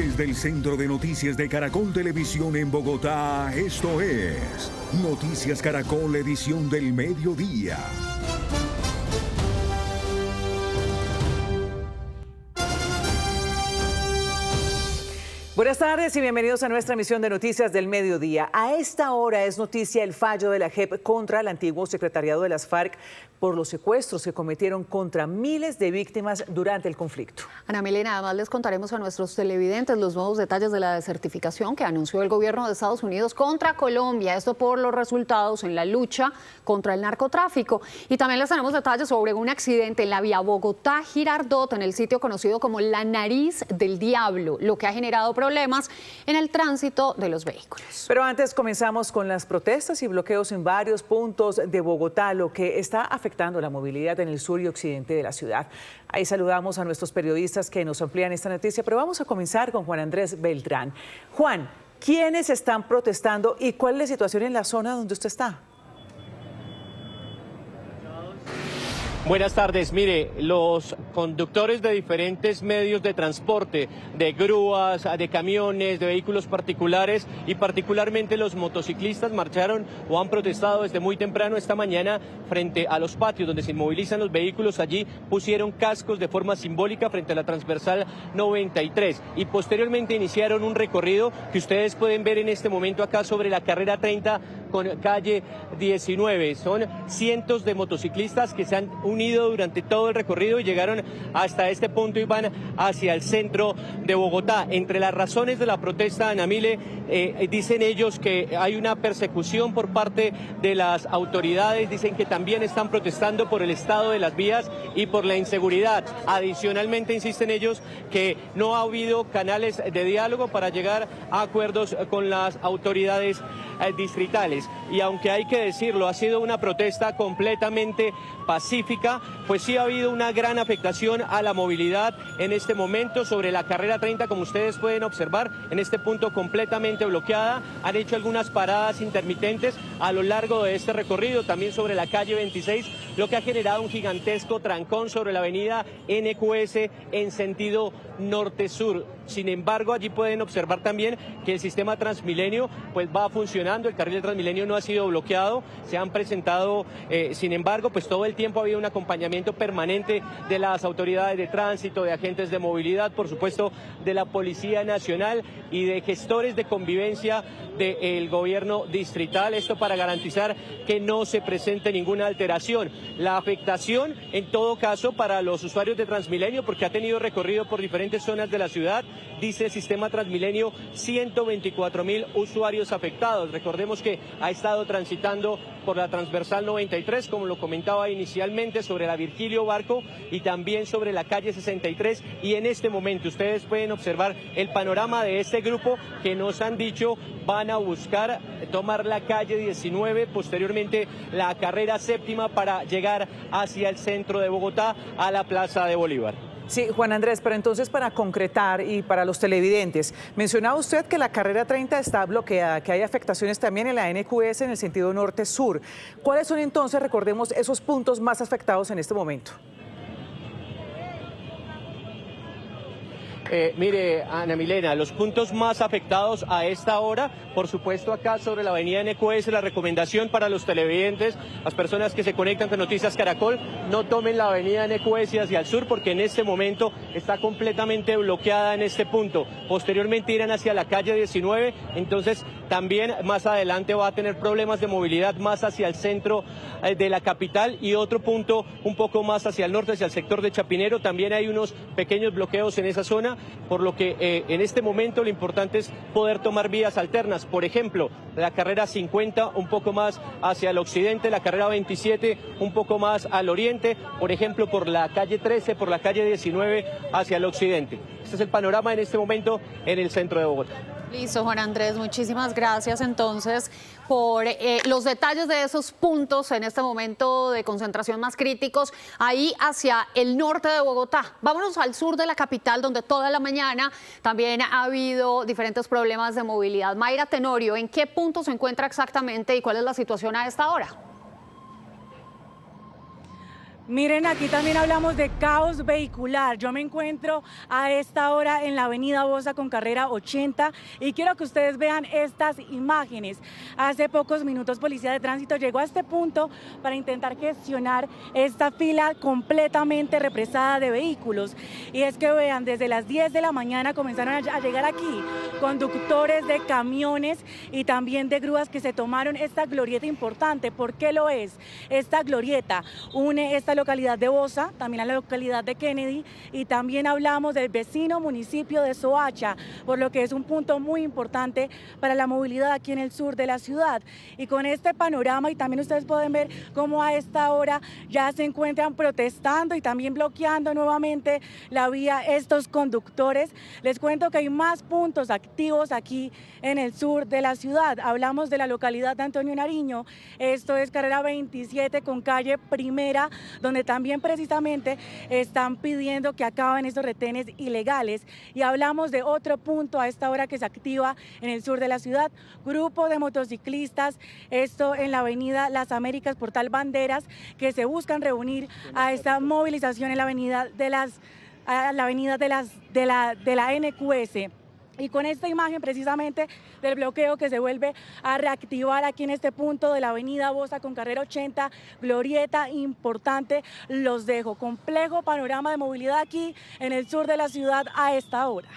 Desde el Centro de Noticias de Caracol Televisión en Bogotá, esto es Noticias Caracol, edición del mediodía. Buenas tardes y bienvenidos a nuestra emisión de Noticias del Mediodía. A esta hora es noticia el fallo de la JEP contra el antiguo secretariado de las FARC por los secuestros que cometieron contra miles de víctimas durante el conflicto. Ana Milena, además les contaremos a nuestros televidentes los nuevos detalles de la desertificación que anunció el gobierno de Estados Unidos contra Colombia, esto por los resultados en la lucha contra el narcotráfico. Y también les tenemos detalles sobre un accidente en la vía Bogotá-Girardot, en el sitio conocido como la Nariz del Diablo, lo que ha generado problemas en el tránsito de los vehículos. Pero antes comenzamos con las protestas y bloqueos en varios puntos de Bogotá, lo que está afectando la movilidad en el sur y occidente de la ciudad. Ahí saludamos a nuestros periodistas que nos amplían esta noticia, pero vamos a comenzar con Juan Andrés Beltrán. Juan, ¿quiénes están protestando y cuál es la situación en la zona donde usted está? Buenas tardes. Mire, los conductores de diferentes medios de transporte, de grúas, de camiones, de vehículos particulares y particularmente los motociclistas marcharon o han protestado desde muy temprano esta mañana frente a los patios donde se inmovilizan los vehículos. Allí pusieron cascos de forma simbólica frente a la transversal 93 y posteriormente iniciaron un recorrido que ustedes pueden ver en este momento acá sobre la carrera 30 con calle 19. Son cientos de motociclistas que se han unido durante todo el recorrido y llegaron hasta este punto y van hacia el centro de Bogotá. Entre las razones de la protesta, Ana Mile, dicen ellos que hay una persecución por parte de las autoridades, dicen que también están protestando por el estado de las vías y por la inseguridad. Adicionalmente, insisten ellos que no ha habido canales de diálogo para llegar a acuerdos con las autoridades distritales. Y aunque hay que decirlo, ha sido una protesta completamente pacífica, pues sí ha habido una gran afectación a la movilidad en este momento sobre la carrera 30, como ustedes pueden observar, en este punto completamente bloqueada. Han hecho algunas paradas intermitentes a lo largo de este recorrido, también sobre la calle 26, lo que ha generado un gigantesco trancón sobre la avenida NQS en sentido norte-sur. Sin embargo, allí pueden observar también que el sistema Transmilenio pues va funcionando, el carril de Transmilenio no ha sido bloqueado, se han presentado, sin embargo, pues todo el tiempo ha habido un acompañamiento permanente de las autoridades de tránsito, de agentes de movilidad, por supuesto de la Policía Nacional y de gestores de convivencia del gobierno distrital, esto para garantizar que no se presente ninguna alteración. La afectación, en todo caso, para los usuarios de Transmilenio, porque ha tenido recorrido por diferentes zonas de la ciudad, dice el sistema Transmilenio, 124.000 usuarios afectados. Recordemos que ha estado transitando por la transversal 93, como lo comentaba inicialmente, sobre la Virgilio Barco y también sobre la calle 63. Y en este momento ustedes pueden observar el panorama de este grupo que nos han dicho van a buscar tomar la calle 19, posteriormente la carrera séptima para llegar hacia el centro de Bogotá, a la Plaza de Bolívar. Sí, Juan Andrés, pero entonces para concretar y para los televidentes, mencionaba usted que la carrera 30 está bloqueada, que hay afectaciones también en la NQS en el sentido norte-sur. ¿Cuáles son entonces, recordemos, esos puntos más afectados en este momento? Mire, Ana Milena, los puntos más afectados a esta hora, por supuesto acá sobre la avenida NQS, la recomendación para los televidentes, las personas que se conectan con Noticias Caracol, no tomen la avenida NQS hacia el sur porque en este momento está completamente bloqueada en este punto. Posteriormente irán hacia la calle 19, entonces también más adelante va a tener problemas de movilidad más hacia el centro de la capital y otro punto un poco más hacia el norte, hacia el sector de Chapinero. También hay unos pequeños bloqueos en esa zona, por lo que en este momento lo importante es poder tomar vías alternas. Por ejemplo, la carrera 50 un poco más hacia el occidente, la carrera 27 un poco más al oriente, por ejemplo por la calle 13, por la calle 19 hacia el occidente. Este es el panorama en este momento en el centro de Bogotá. Listo, Juan Andrés, muchísimas gracias entonces por los detalles de esos puntos en este momento de concentración más críticos ahí hacia el norte de Bogotá. Vámonos al sur de la capital, donde toda la mañana también ha habido diferentes problemas de movilidad. Mayra Tenorio, ¿en qué punto se encuentra exactamente y cuál es la situación a esta hora? Miren, aquí también hablamos de caos vehicular. Yo me encuentro a esta hora en la avenida Bosa con carrera 80 y quiero que ustedes vean estas imágenes. Hace pocos minutos Policía de Tránsito llegó a este punto para intentar gestionar esta fila completamente represada de vehículos. Y es que vean, desde las 10 de la mañana comenzaron a llegar aquí conductores de camiones y también de grúas que se tomaron esta glorieta importante. ¿Por qué lo es? Esta glorieta une esta localidad de Bosa, también a la localidad de Kennedy, y también hablamos del vecino municipio de Soacha, por lo que es un punto muy importante para la movilidad aquí en el sur de la ciudad. Y con este panorama, y también ustedes pueden ver cómo a esta hora ya se encuentran protestando y también bloqueando nuevamente la vía estos conductores. Les cuento que hay más puntos activos aquí en el sur de la ciudad. Hablamos de la localidad de Antonio Nariño, esto es carrera 27 con calle Primera, donde también precisamente están pidiendo que acaben estos retenes ilegales. Y hablamos de otro punto a esta hora que se activa en el sur de la ciudad, grupo de motociclistas, esto en la avenida Las Américas, Portal Banderas, que se buscan reunir a esta movilización en la avenida de la NQS. Y con esta imagen precisamente del bloqueo que se vuelve a reactivar aquí en este punto de la avenida Bosa con carrera 80, glorieta importante, los dejo. Complejo panorama de movilidad aquí en el sur de la ciudad a esta hora.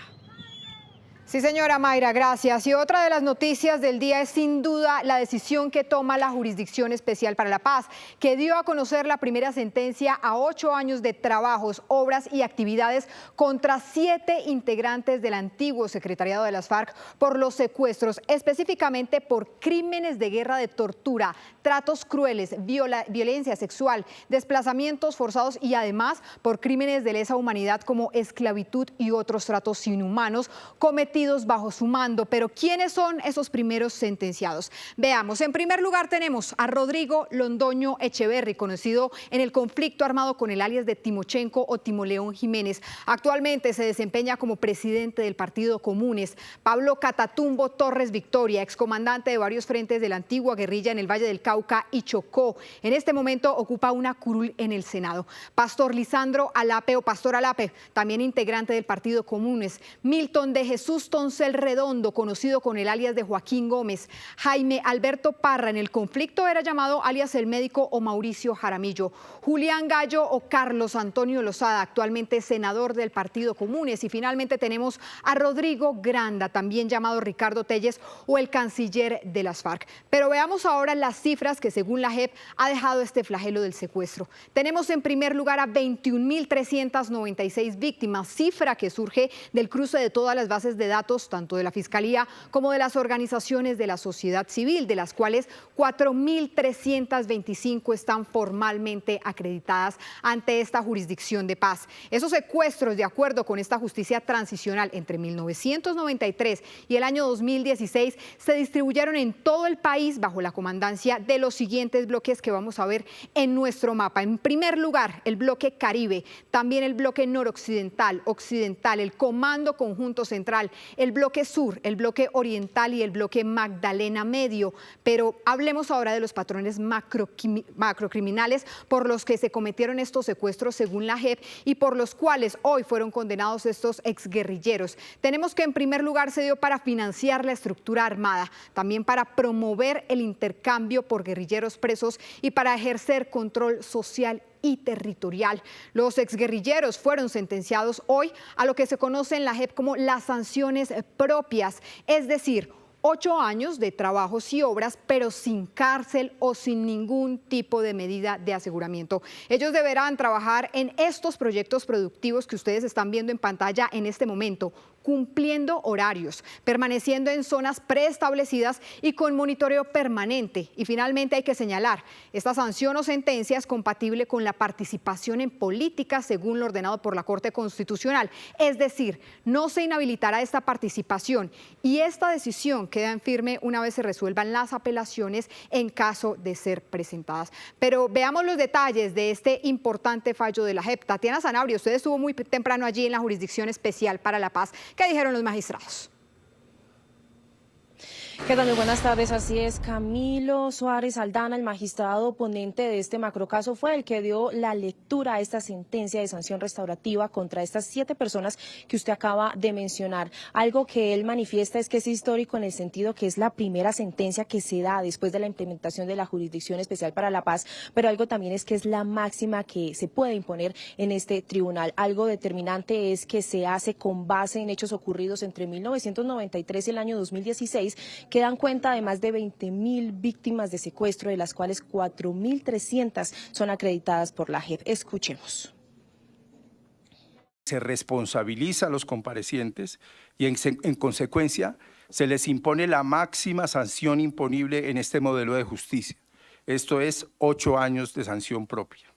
Sí, señora Mayra, gracias. Y otra de las noticias del día es sin duda la decisión que toma la Jurisdicción Especial para la Paz, que dio a conocer la primera sentencia a 8 años de trabajos, obras y actividades contra 7 integrantes del antiguo secretariado de las FARC por los secuestros, específicamente por crímenes de guerra, de tortura, tratos crueles, violencia sexual, desplazamientos forzados y además por crímenes de lesa humanidad como esclavitud y otros tratos inhumanos cometidos bajo su mando. Pero ¿quiénes son esos primeros sentenciados? Veamos, en primer lugar tenemos a Rodrigo Londoño Echeverry, conocido en el conflicto armado con el alias de Timochenko o Timoleón Jiménez. Actualmente se desempeña como presidente del Partido Comunes. Pablo Catatumbo Torres Victoria, excomandante de varios frentes de la antigua guerrilla en el Valle del Cauca y Chocó. En este momento ocupa una curul en el Senado. Pastor Lisandro Alape o Pastor Alape, también integrante del Partido Comunes. Milton de Jesús Toncel Redondo, conocido con el alias de Joaquín Gómez. Jaime Alberto Parra, en el conflicto era llamado alias El Médico o Mauricio Jaramillo. Julián Gallo o Carlos Antonio Lozada, actualmente senador del Partido Comunes. Y finalmente tenemos a Rodrigo Granda, también llamado Ricardo Telles o el canciller de las FARC. Pero veamos ahora las cifras que según la JEP ha dejado este flagelo del secuestro. Tenemos en primer lugar a 21.396 víctimas, cifra que surge del cruce de todas las bases de datos, tanto de la Fiscalía como de las organizaciones de la sociedad civil, de las cuales 4.325 están formalmente acreditadas ante esta jurisdicción de paz. Esos secuestros, de acuerdo con esta justicia transicional entre 1993 y el año 2016, se distribuyeron en todo el país bajo la comandancia de los siguientes bloques que vamos a ver en nuestro mapa. En primer lugar, el bloque Caribe, también el bloque noroccidental, occidental, el Comando Conjunto Central, el bloque sur, el bloque oriental y el bloque Magdalena Medio. Pero hablemos ahora de los patrones macrocriminales por los que se cometieron estos secuestros según la JEP y por los cuales hoy fueron condenados estos exguerrilleros. Tenemos que en primer lugar se dio para financiar la estructura armada, también para promover el intercambio por guerrilleros presos y para ejercer control social y territorial. Los exguerrilleros fueron sentenciados hoy a lo que se conoce en la JEP como las sanciones propias, es decir, 8 años de trabajos y obras, pero sin cárcel o sin ningún tipo de medida de aseguramiento. Ellos deberán trabajar en estos proyectos productivos que ustedes están viendo en pantalla en este momento, cumpliendo horarios, permaneciendo en zonas preestablecidas y con monitoreo permanente. Y finalmente hay que señalar, esta sanción o sentencia es compatible con la participación en política según lo ordenado por la Corte Constitucional. Es decir, no se inhabilitará esta participación y esta decisión queda en firme una vez se resuelvan las apelaciones en caso de ser presentadas. Pero veamos los detalles de este importante fallo de la JEP. Tatiana Sanabria, usted estuvo muy temprano allí en la Jurisdicción Especial para la Paz. ¿Qué dijeron los magistrados? ¿Qué tal? Muy buenas tardes. Así es, Camilo Suárez Aldana, el magistrado ponente de este macrocaso, fue el que dio la lectura a esta sentencia de sanción restaurativa contra estas 7 personas que usted acaba de mencionar. Algo que él manifiesta es que es histórico en el sentido que es la primera sentencia que se da después de la implementación de la Jurisdicción Especial para la Paz, pero algo también es que es la máxima que se puede imponer en este tribunal. Algo determinante es que se hace con base en hechos ocurridos entre 1993 y el año 2016, que dan cuenta de más de 20.000 víctimas de secuestro, de las cuales 4.300 son acreditadas por la JEP. Escuchemos. Se responsabiliza a los comparecientes y en consecuencia se les impone la máxima sanción imponible en este modelo de justicia. Esto es 8 años de sanción propia,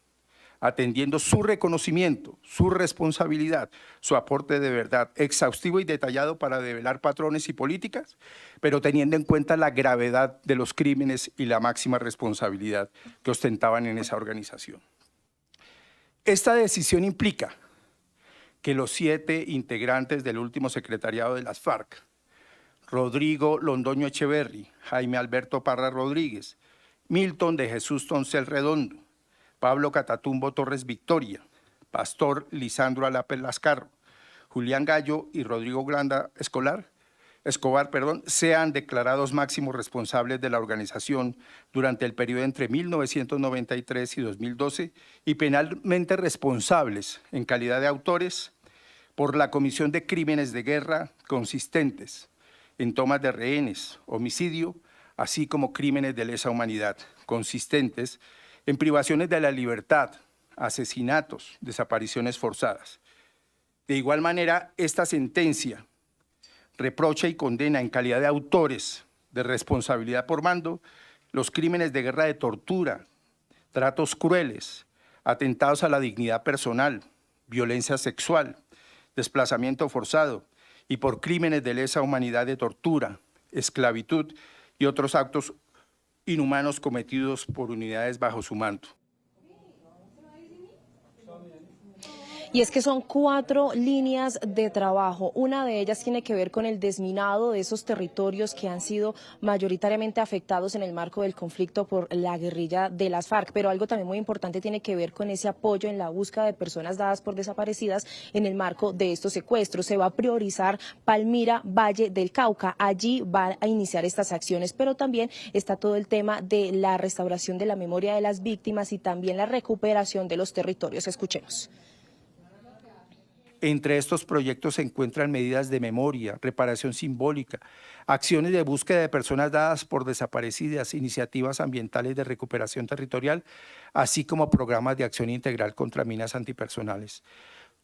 atendiendo su reconocimiento, su responsabilidad, su aporte de verdad exhaustivo y detallado para develar patrones y políticas, pero teniendo en cuenta la gravedad de los crímenes y la máxima responsabilidad que ostentaban en esa organización. Esta decisión implica que los 7 integrantes del último secretariado de las FARC, Rodrigo Londoño Echeverri, Jaime Alberto Parra Rodríguez, Milton de Jesús Toncel Redondo, Pablo Catatumbo Torres Victoria, Pastor Lisandro Alape Lascarro, Julián Gallo y Rodrigo Granda Escobar, sean declarados máximos responsables de la organización durante el periodo entre 1993 y 2012 y penalmente responsables en calidad de autores por la comisión de crímenes de guerra consistentes en tomas de rehenes, homicidio, así como crímenes de lesa humanidad consistentes en privaciones de la libertad, asesinatos, desapariciones forzadas. De igual manera, esta sentencia reprocha y condena en calidad de autores de responsabilidad por mando los crímenes de guerra de tortura, tratos crueles, atentados a la dignidad personal, violencia sexual, desplazamiento forzado y por crímenes de lesa humanidad de tortura, esclavitud y otros actos inhumanos cometidos por unidades bajo su manto. Y es que son 4 líneas de trabajo. Una de ellas tiene que ver con el desminado de esos territorios que han sido mayoritariamente afectados en el marco del conflicto por la guerrilla de las FARC. Pero algo también muy importante tiene que ver con ese apoyo en la búsqueda de personas dadas por desaparecidas en el marco de estos secuestros. Se va a priorizar Palmira, Valle del Cauca. Allí van a iniciar estas acciones, pero también está todo el tema de la restauración de la memoria de las víctimas y también la recuperación de los territorios. Escuchemos. Entre estos proyectos se encuentran medidas de memoria, reparación simbólica, acciones de búsqueda de personas dadas por desaparecidas, iniciativas ambientales de recuperación territorial, así como programas de acción integral contra minas antipersonales.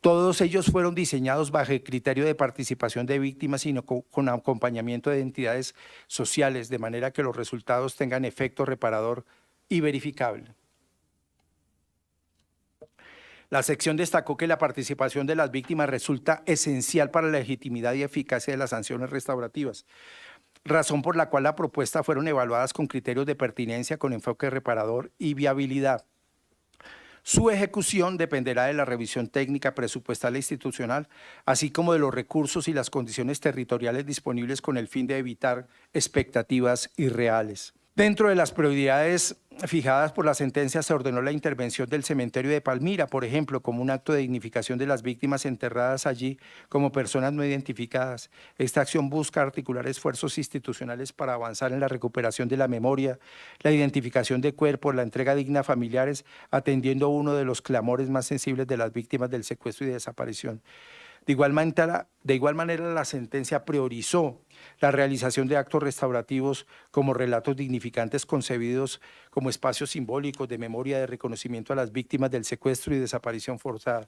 Todos ellos fueron diseñados bajo el criterio de participación de víctimas y con acompañamiento de entidades sociales, de manera que los resultados tengan efecto reparador y verificable. La sección destacó que la participación de las víctimas resulta esencial para la legitimidad y eficacia de las sanciones restaurativas, razón por la cual la propuesta fueron evaluadas con criterios de pertinencia, con enfoque reparador y viabilidad. Su ejecución dependerá de la revisión técnica, presupuestal e institucional, así como de los recursos y las condiciones territoriales disponibles con el fin de evitar expectativas irreales. Dentro de las prioridades fijadas por la sentencia se ordenó la intervención del cementerio de Palmira, por ejemplo, como un acto de dignificación de las víctimas enterradas allí como personas no identificadas. Esta acción busca articular esfuerzos institucionales para avanzar en la recuperación de la memoria, la identificación de cuerpos, la entrega digna a familiares, atendiendo uno de los clamores más sensibles de las víctimas del secuestro y desaparición. De igual manera, la sentencia priorizó la realización de actos restaurativos como relatos dignificantes concebidos como espacios simbólicos de memoria, de reconocimiento a las víctimas del secuestro y desaparición forzada.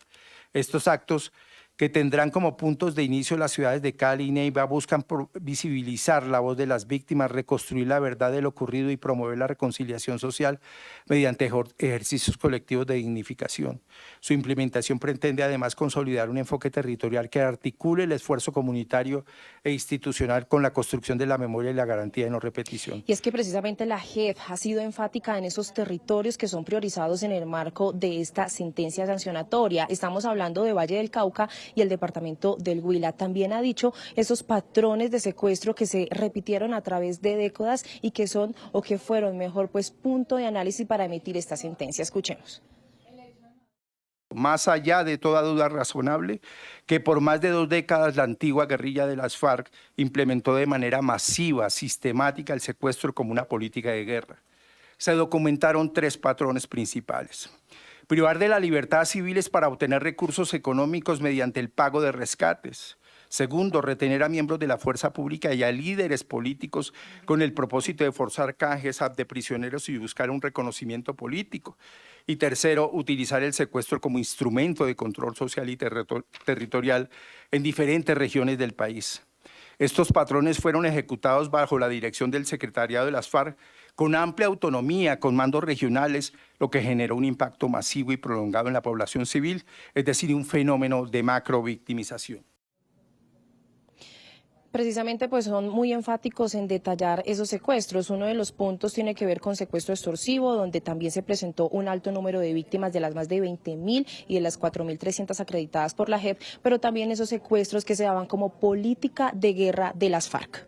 Estos actos, que tendrán como puntos de inicio las ciudades de Cali y Neiva, buscan visibilizar la voz de las víctimas, reconstruir la verdad de lo ocurrido y promover la reconciliación social mediante ejercicios colectivos de dignificación. Su implementación pretende además consolidar un enfoque territorial que articule el esfuerzo comunitario e institucional con la construcción de la memoria y la garantía de no repetición. Y es que precisamente la JEP ha sido enfática en esos territorios que son priorizados en el marco de esta sentencia sancionatoria. Estamos hablando de Valle del Cauca y el departamento del Huila. También ha dicho esos patrones de secuestro que se repitieron a través de décadas y que son o que fueron mejor pues punto de análisis para emitir esta sentencia. Escuchemos. Más allá de toda duda razonable, que por más de 2 décadas la antigua guerrilla de las FARC implementó de manera masiva, sistemática, el secuestro como una política de guerra. Se documentaron 3 patrones principales. Privar de la libertad a civiles para obtener recursos económicos mediante el pago de rescates. Segundo, retener a miembros de la fuerza pública y a líderes políticos con el propósito de forzar canjes de prisioneros y buscar un reconocimiento político. Y tercero, utilizar el secuestro como instrumento de control social y territorial en diferentes regiones del país. Estos patrones fueron ejecutados bajo la dirección del secretariado de las FARC con amplia autonomía, con mandos regionales, lo que generó un impacto masivo y prolongado en la población civil, es decir, un fenómeno de macrovictimización. Precisamente pues son muy enfáticos en detallar esos secuestros. Uno de los puntos tiene que ver con secuestro extorsivo, donde también se presentó un alto número de víctimas de las más de 20.000 y de las 4.300 acreditadas por la JEP, pero también esos secuestros que se daban como política de guerra de las FARC.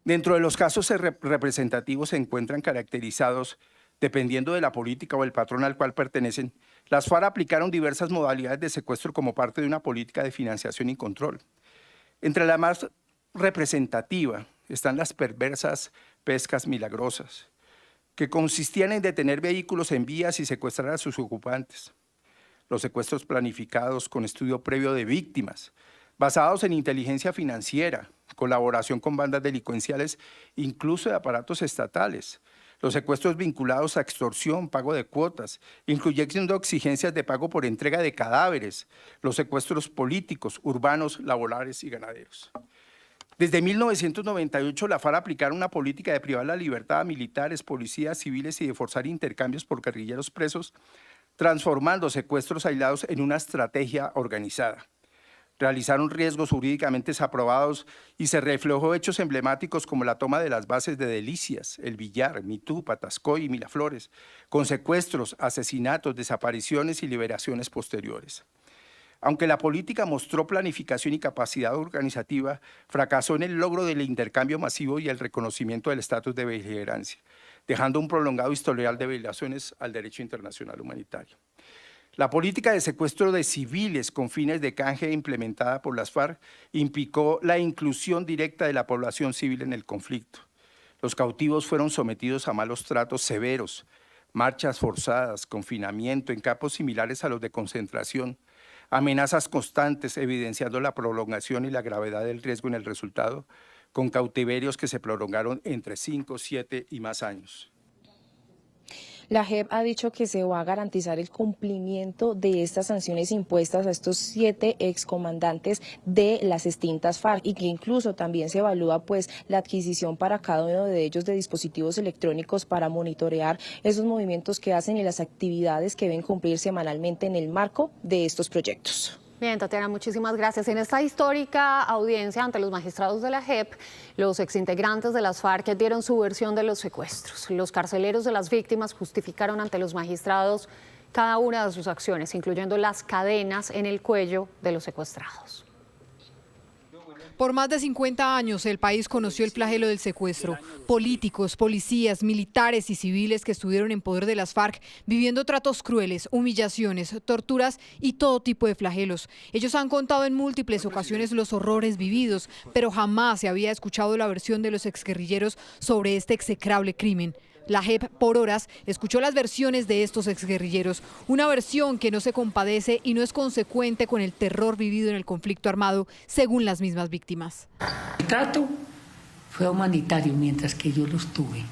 Dentro de los casos representativos se encuentran caracterizados, dependiendo de la política o el patrón al cual pertenecen, las FARC aplicaron diversas modalidades de secuestro como parte de una política de financiación y control. Entre la más representativa están las perversas pescas milagrosas, que consistían en detener vehículos en vías y secuestrar a sus ocupantes. Los secuestros planificados con estudio previo de víctimas, basados en inteligencia financiera, colaboración con bandas delincuenciales, incluso de aparatos estatales. Los secuestros vinculados a extorsión, pago de cuotas, incluyendo exigencias de pago por entrega de cadáveres, los secuestros políticos, urbanos, laborales y ganaderos. Desde 1998, la FARC aplicaron una política de privar la libertad a militares, policías, civiles y de forzar intercambios por guerrilleros presos, transformando secuestros aislados en una estrategia organizada. Realizaron riesgos jurídicamente aprobados y se reflejó hechos emblemáticos como la toma de las bases de Delicias, El Villar, Mitú, Patascoy y Miraflores, con secuestros, asesinatos, desapariciones y liberaciones posteriores. Aunque la política mostró planificación y capacidad organizativa, fracasó en el logro del intercambio masivo y el reconocimiento del estatus de beligerancia, dejando un prolongado historial de violaciones al derecho internacional humanitario. La política de secuestro de civiles con fines de canje implementada por las FARC implicó la inclusión directa de la población civil en el conflicto. Los cautivos fueron sometidos a malos tratos severos, marchas forzadas, confinamiento en campos similares a los de concentración, amenazas constantes evidenciando la prolongación y la gravedad del riesgo en el resultado, con cautiverios que se prolongaron entre 5, 7 y más años. La JEP ha dicho que se va a garantizar el cumplimiento de estas sanciones impuestas a estos 7 excomandantes de las extintas FARC y que incluso también se evalúa pues la adquisición para cada uno de ellos de dispositivos electrónicos para monitorear esos movimientos que hacen y las actividades que deben cumplir semanalmente en el marco de estos proyectos. Bien, Tatiana, muchísimas gracias. En esta histórica audiencia ante los magistrados de la JEP, los exintegrantes de las FARC dieron su versión de los secuestros. Los carceleros de las víctimas justificaron ante los magistrados cada una de sus acciones, incluyendo las cadenas en el cuello de los secuestrados. Por más de 50 años el país conoció el flagelo del secuestro. Políticos, policías, militares y civiles que estuvieron en poder de las FARC viviendo tratos crueles, humillaciones, torturas y todo tipo de flagelos. Ellos han contado en múltiples ocasiones los horrores vividos, pero jamás se había escuchado la versión de los exguerrilleros sobre este execrable crimen. La JEP por horas escuchó las versiones de estos exguerrilleros, una versión que no se compadece y no es consecuente con el terror vivido en el conflicto armado, según las mismas víctimas. El trato fue humanitario mientras que yo los tuve.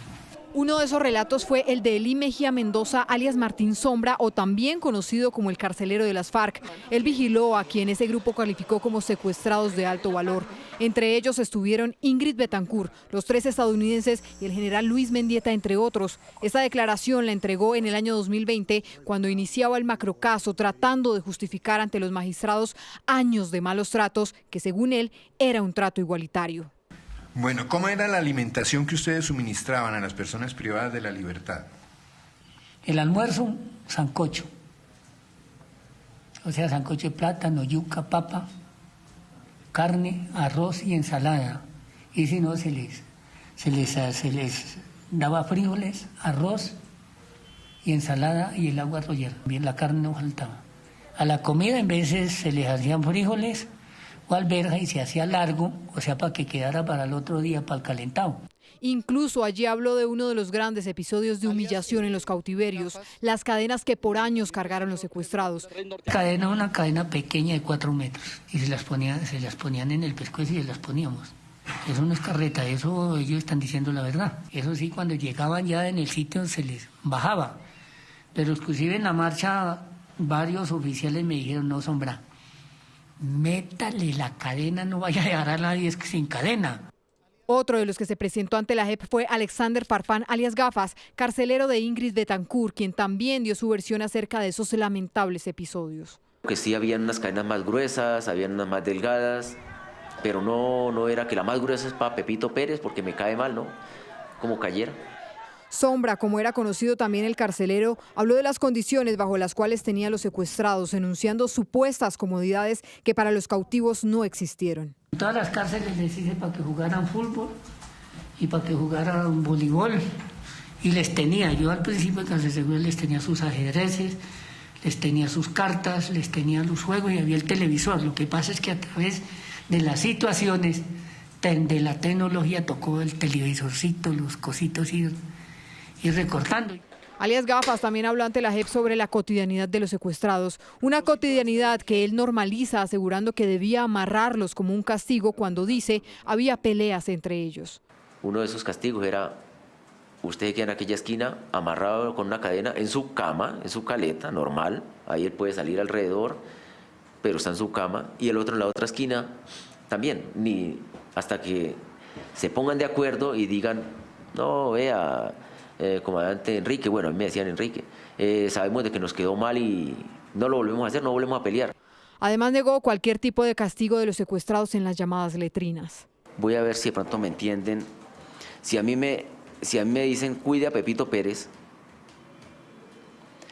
Uno de esos relatos fue el de Elí Mejía Mendoza, alias Martín Sombra, o también conocido como el carcelero de las FARC. Él vigiló a quien ese grupo calificó como secuestrados de alto valor. Entre ellos estuvieron Ingrid Betancourt, los 3 estadounidenses y el general Luis Mendieta, entre otros. Esta declaración la entregó en el año 2020, cuando iniciaba el macrocaso, tratando de justificar ante los magistrados años de malos tratos, que según él era un trato igualitario. Bueno, ¿cómo era la alimentación que ustedes suministraban a las personas privadas de la libertad? El almuerzo, sancocho. O sea, sancocho de plátano, yuca, papa, carne, arroz y ensalada. Y si no, se les daba frijoles, arroz y ensalada y el agua arroyera. Bien, la carne no faltaba. A la comida, en veces se les hacían frijoles o alberja y se hacía largo, o sea, para que quedara para el otro día, para el calentado. Incluso allí habló de uno de los grandes episodios de humillación en los cautiverios, las cadenas que por años cargaron los secuestrados. Una cadena pequeña de 4 metros, y se las ponían en el pescuezo y se las poníamos. Eso no es carreta, eso ellos están diciendo la verdad. Eso sí, cuando llegaban ya en el sitio se les bajaba. Pero inclusive en la marcha varios oficiales me dijeron, no, Sombra, métale la cadena, no vaya a dejar a nadie sin cadena. Otro de los que se presentó ante la JEP fue Alexander Farfán, alias Gafas, carcelero de Ingrid Betancourt, quien también dio su versión acerca de esos lamentables episodios. Que sí, habían unas cadenas más gruesas, habían unas más delgadas, pero no era que la más gruesa es para Pepito Pérez, porque me cae mal, ¿no? Como cayera. Sombra, como era conocido también el carcelero, habló de las condiciones bajo las cuales tenía los secuestrados, enunciando supuestas comodidades que para los cautivos no existieron. En todas las cárceles les hice para que jugaran fútbol y para que jugaran voleibol. Y les tenía, yo al principio de cárcel seguro les tenía sus ajedrezes, les tenía sus cartas, les tenía los juegos y había el televisor. Lo que pasa es que a través de las situaciones de la tecnología tocó el televisorcito, los cositos y recortando. Alias Gafas también habló ante la JEP sobre la cotidianidad de los secuestrados, una cotidianidad que él normaliza, asegurando que debía amarrarlos como un castigo cuando dice había peleas entre ellos. Uno de esos castigos era, usted queda en aquella esquina amarrado con una cadena en su cama, en su caleta normal, ahí él puede salir alrededor, pero está en su cama, y el otro en la otra esquina también, hasta que se pongan de acuerdo y digan, no, vea, comandante Enrique, bueno, a mí me decían Enrique, sabemos de que nos quedó mal y no lo volvemos a hacer, no volvemos a pelear. Además negó cualquier tipo de castigo de los secuestrados en las llamadas letrinas. Voy a ver si de pronto me entienden. Si a mí me dicen cuide a Pepito Pérez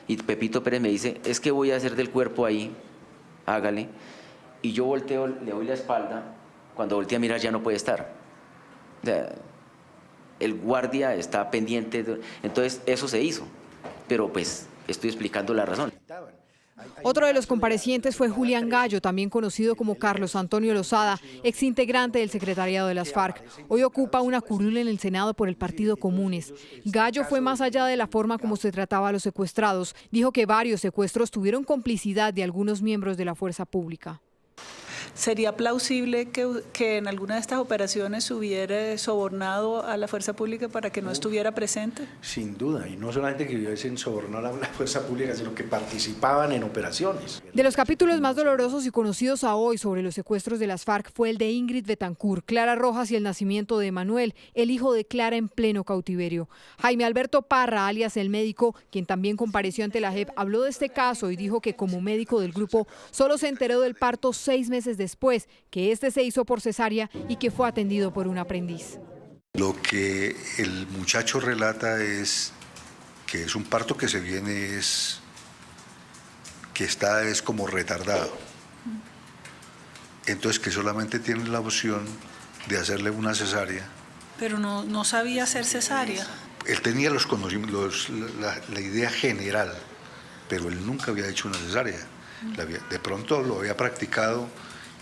y Pepito Pérez me dice es que voy a hacer del cuerpo ahí, hágale, y yo volteo, le doy la espalda, cuando voltea a mirar ya no puede estar. O sea, el guardia está pendiente, entonces eso se hizo, pero pues estoy explicando la razón. Otro de los comparecientes fue Julián Gallo, también conocido como Carlos Antonio Lozada, exintegrante del secretariado de las FARC. Hoy ocupa una curul en el Senado por el Partido Comunes. Gallo fue más allá de la forma como se trataba a los secuestrados. Dijo que varios secuestros tuvieron complicidad de algunos miembros de la fuerza pública. ¿Sería plausible que en alguna de estas operaciones se hubiera sobornado a la fuerza pública para que no estuviera presente? Sin duda, y no solamente que hubiesen sobornado a la fuerza pública, sino que participaban en operaciones. De los capítulos más dolorosos y conocidos a hoy sobre los secuestros de las FARC fue el de Ingrid Betancourt, Clara Rojas y el nacimiento de Emanuel, el hijo de Clara en pleno cautiverio. Jaime Alberto Parra, alias El Médico, quien también compareció ante la JEP, habló de este caso y dijo que como médico del grupo solo se enteró del parto 6 meses después, que este se hizo por cesárea y que fue atendido por un aprendiz. Lo que el muchacho relata es que es un parto que se viene, que está como retardado. Entonces que solamente tiene la opción de hacerle una cesárea. Pero no sabía hacer cesárea. Él tenía los conocimientos, la idea general, pero él nunca había hecho una cesárea. De pronto lo había practicado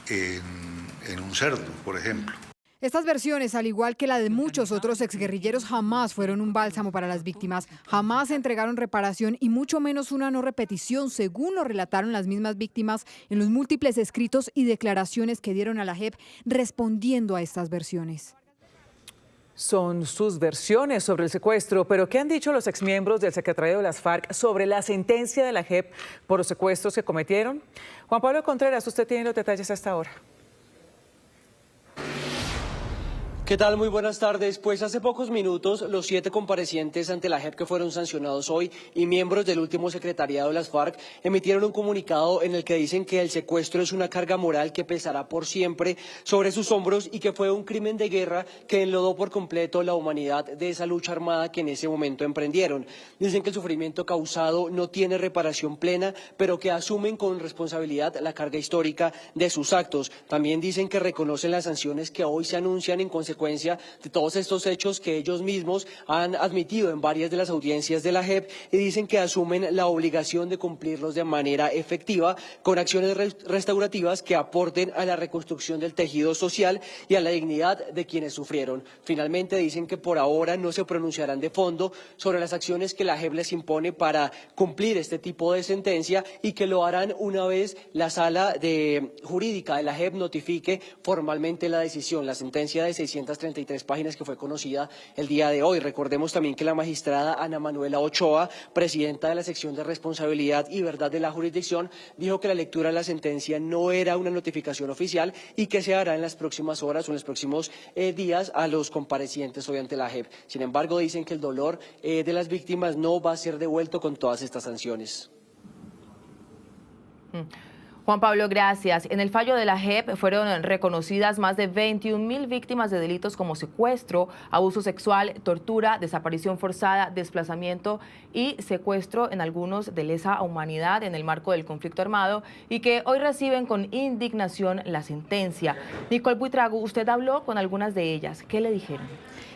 en un cerdo, por ejemplo. Estas versiones, al igual que la de muchos otros exguerrilleros, jamás fueron un bálsamo para las víctimas, jamás entregaron reparación y mucho menos una no repetición, según lo relataron las mismas víctimas en los múltiples escritos y declaraciones que dieron a la JEP respondiendo a estas versiones. Son sus versiones sobre el secuestro, pero ¿qué han dicho los exmiembros del secretariado de las FARC sobre la sentencia de la JEP por los secuestros que cometieron? Juan Pablo Contreras, usted tiene los detalles a esta hora. ¿Qué tal? Muy buenas tardes. Pues hace pocos minutos los 7 comparecientes ante la JEP que fueron sancionados hoy y miembros del último secretariado de las FARC emitieron un comunicado en el que dicen que el secuestro es una carga moral que pesará por siempre sobre sus hombros y que fue un crimen de guerra que enlodó por completo la humanidad de esa lucha armada que en ese momento emprendieron. Dicen que el sufrimiento causado no tiene reparación plena, pero que asumen con responsabilidad la carga histórica de sus actos. También dicen que reconocen las sanciones que hoy se anuncian en consecuencia de todos estos hechos que ellos mismos han admitido en varias de las audiencias de la JEP y dicen que asumen la obligación de cumplirlos de manera efectiva con acciones restaurativas que aporten a la reconstrucción del tejido social y a la dignidad de quienes sufrieron. Finalmente dicen que por ahora no se pronunciarán de fondo sobre las acciones que la JEP les impone para cumplir este tipo de sentencia y que lo harán una vez la sala jurídica de la JEP notifique formalmente la decisión, la sentencia de 633 páginas que fue conocida el día de hoy. Recordemos también que la magistrada Ana Manuela Ochoa, presidenta de la sección de responsabilidad y verdad de la jurisdicción, dijo que la lectura de la sentencia no era una notificación oficial y que se hará en las próximas horas o en los próximos días a los comparecientes hoy ante la JEP. Sin embargo, dicen que el dolor de las víctimas no va a ser devuelto con todas estas sanciones. Juan Pablo, gracias. En el fallo de la JEP fueron reconocidas más de 21.000 víctimas de delitos como secuestro, abuso sexual, tortura, desaparición forzada, desplazamiento y secuestro, en algunos de lesa humanidad en el marco del conflicto armado, y que hoy reciben con indignación la sentencia. Nicole Buitrago, usted habló con algunas de ellas. ¿Qué le dijeron?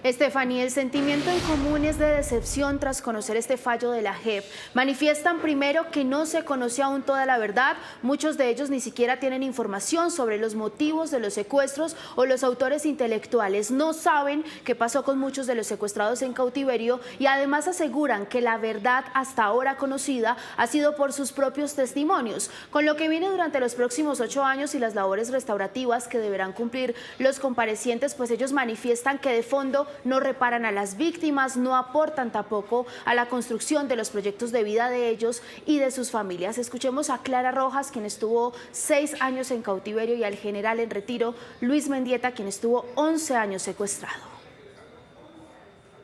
Estefanía, el sentimiento en común es de decepción tras conocer este fallo de la JEP. Manifiestan primero que no se conoció aún toda la verdad, muchos de ellos ni siquiera tienen información sobre los motivos de los secuestros o los autores intelectuales, no saben qué pasó con muchos de los secuestrados en cautiverio y además aseguran que la verdad hasta ahora conocida ha sido por sus propios testimonios. Con lo que viene durante los próximos 8 años y las labores restaurativas que deberán cumplir los comparecientes, pues ellos manifiestan que de fondo no reparan a las víctimas, no aportan tampoco a la construcción de los proyectos de vida de ellos y de sus familias. Escuchemos a Clara Rojas, quien estuvo 6 años en cautiverio, y al general en retiro, Luis Mendieta, quien estuvo 11 años secuestrado.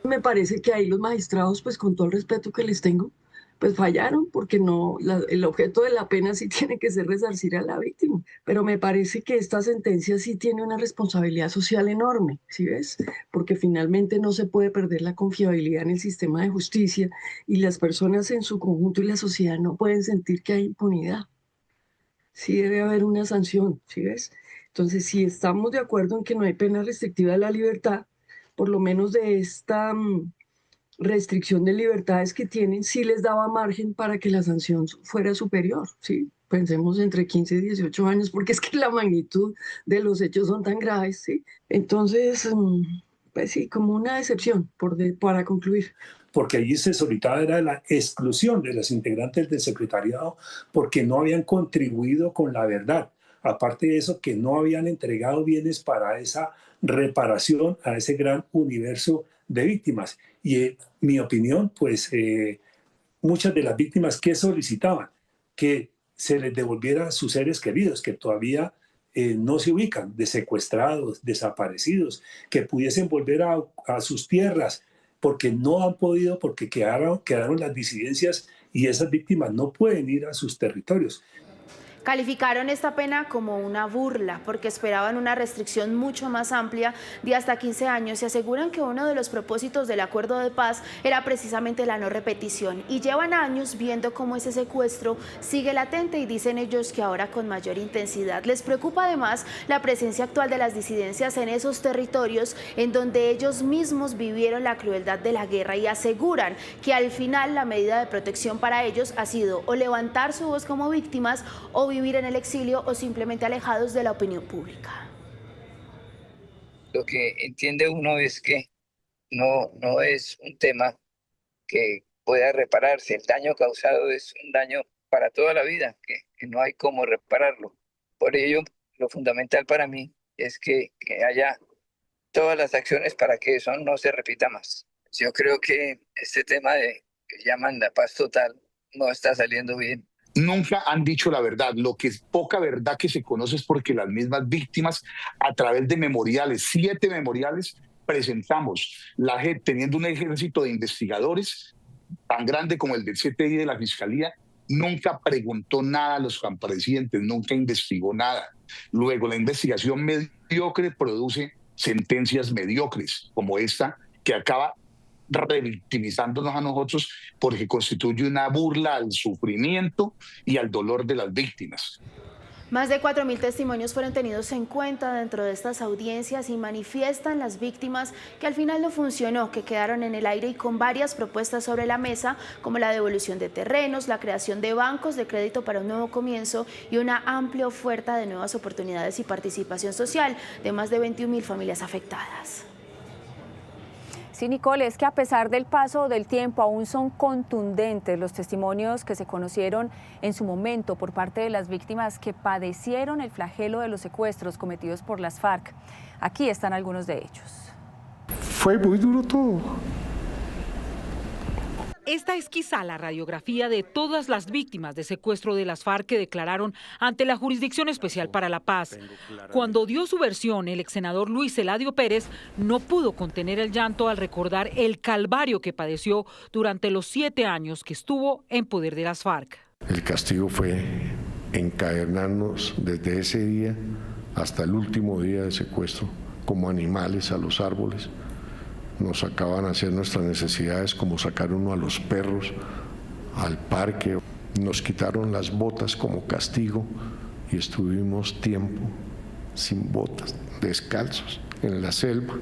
Me parece que ahí los magistrados, pues con todo el respeto que les tengo, pues fallaron, porque no, el objeto de la pena sí tiene que ser resarcir a la víctima. Pero me parece que esta sentencia sí tiene una responsabilidad social enorme, ¿sí ves? Porque finalmente no se puede perder la confiabilidad en el sistema de justicia y las personas en su conjunto y la sociedad no pueden sentir que hay impunidad. Sí debe haber una sanción, ¿sí ves? Entonces, si estamos de acuerdo en que no hay pena restrictiva de la libertad, por lo menos de esta restricción de libertades que tienen, sí les daba margen para que la sanción fuera superior, ¿sí? Pensemos entre 15 y 18 años, porque es que la magnitud de los hechos son tan graves, ¿sí? Entonces, pues sí, como una decepción, para concluir. Porque allí se solicitaba era la exclusión de los integrantes del secretariado porque no habían contribuido con la verdad. Aparte de eso, que no habían entregado bienes para esa reparación a ese gran universo de víctimas. Y en mi opinión, pues muchas de las víctimas que solicitaban que se les devolviera a sus seres queridos, que todavía no se ubican, de secuestrados, desaparecidos, que pudiesen volver a sus tierras, porque no han podido, porque quedaron las disidencias y esas víctimas no pueden ir a sus territorios. Calificaron esta pena como una burla porque esperaban una restricción mucho más amplia de hasta 15 años y aseguran que uno de los propósitos del acuerdo de paz era precisamente la no repetición, y llevan años viendo cómo ese secuestro sigue latente y dicen ellos que ahora con mayor intensidad. Les preocupa además la presencia actual de las disidencias en esos territorios en donde ellos mismos vivieron la crueldad de la guerra, y aseguran que al final la medida de protección para ellos ha sido o levantar su voz como víctimas o vivir en el exilio o simplemente alejados de la opinión pública. Lo que entiende uno es que no es un tema que pueda repararse. El daño causado es un daño para toda la vida, que no hay cómo repararlo. Por ello, lo fundamental para mí es que haya todas las acciones para que eso no se repita más. Yo creo que este tema que llaman la paz total no está saliendo bien. Nunca han dicho la verdad. Lo que es poca verdad que se conoce es porque las mismas víctimas, a través de memoriales, 7 memoriales, presentamos. La JEP, teniendo un ejército de investigadores tan grande como el del CTI de la Fiscalía, nunca preguntó nada a los comparecientes, nunca investigó nada. Luego, la investigación mediocre produce sentencias mediocres, como esta, que acaba revictimizándonos a nosotros porque constituye una burla al sufrimiento y al dolor de las víctimas. Más de 4.000 testimonios fueron tenidos en cuenta dentro de estas audiencias y manifiestan las víctimas que al final no funcionó, que quedaron en el aire y con varias propuestas sobre la mesa, como la devolución de terrenos, la creación de bancos de crédito para un nuevo comienzo y una amplia oferta de nuevas oportunidades y participación social de más de 21.000 familias afectadas. Sí, Nicole, es que a pesar del paso del tiempo aún son contundentes los testimonios que se conocieron en su momento por parte de las víctimas que padecieron el flagelo de los secuestros cometidos por las FARC. Aquí están algunos de ellos. Fue muy duro todo. Esta es quizá la radiografía de todas las víctimas de secuestro de las FARC que declararon ante la Jurisdicción Especial para la Paz. Cuando dio su versión, el exsenador Luis Eladio Pérez no pudo contener el llanto al recordar el calvario que padeció durante los 7 años que estuvo en poder de las FARC. El castigo fue encadenarnos desde ese día hasta el último día de secuestro como animales a los árboles. Nos sacaban a hacer nuestras necesidades como sacar uno a los perros al parque. Nos quitaron las botas como castigo y estuvimos tiempo sin botas, descalzos, en la selva.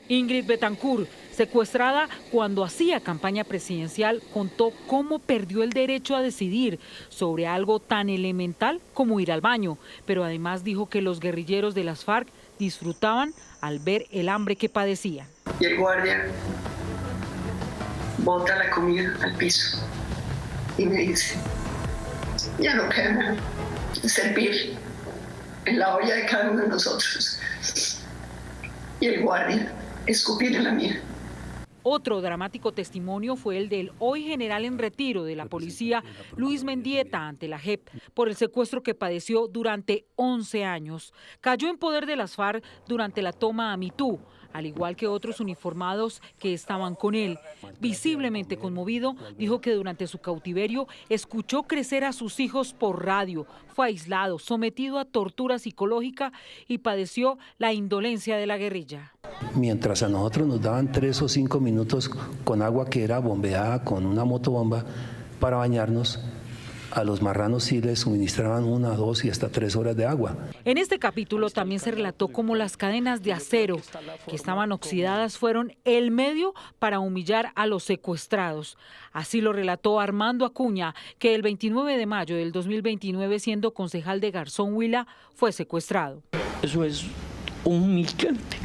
Ingrid Betancourt, secuestrada cuando hacía campaña presidencial, contó cómo perdió el derecho a decidir sobre algo tan elemental como ir al baño, pero además dijo que los guerrilleros de las FARC disfrutaban al ver el hambre que padecían. Y el guardia bota la comida al piso y me dice, ya no queda servir en la olla de cada uno de nosotros. Y el guardia escupir en la mía. Otro dramático testimonio fue el del hoy general en retiro de la policía, Luis Mendieta, ante la JEP, por el secuestro que padeció durante 11 años. Cayó en poder de las FARC durante la toma a Mitú, al igual que otros uniformados que estaban con él. Visiblemente conmovido, dijo que durante su cautiverio escuchó crecer a sus hijos por radio, fue aislado, sometido a tortura psicológica y padeció la indolencia de la guerrilla. Mientras a nosotros nos daban 3 o 5 minutos con agua que era bombeada con una motobomba para bañarnos, a los marranos sí les suministraban 1, 2 y hasta 3 horas de agua. En este capítulo también se relató cómo las cadenas de acero que estaban oxidadas fueron el medio para humillar a los secuestrados. Así lo relató Armando Acuña, que el 29 de mayo del 2029, siendo concejal de Garzón Huila, fue secuestrado. Eso es humillante.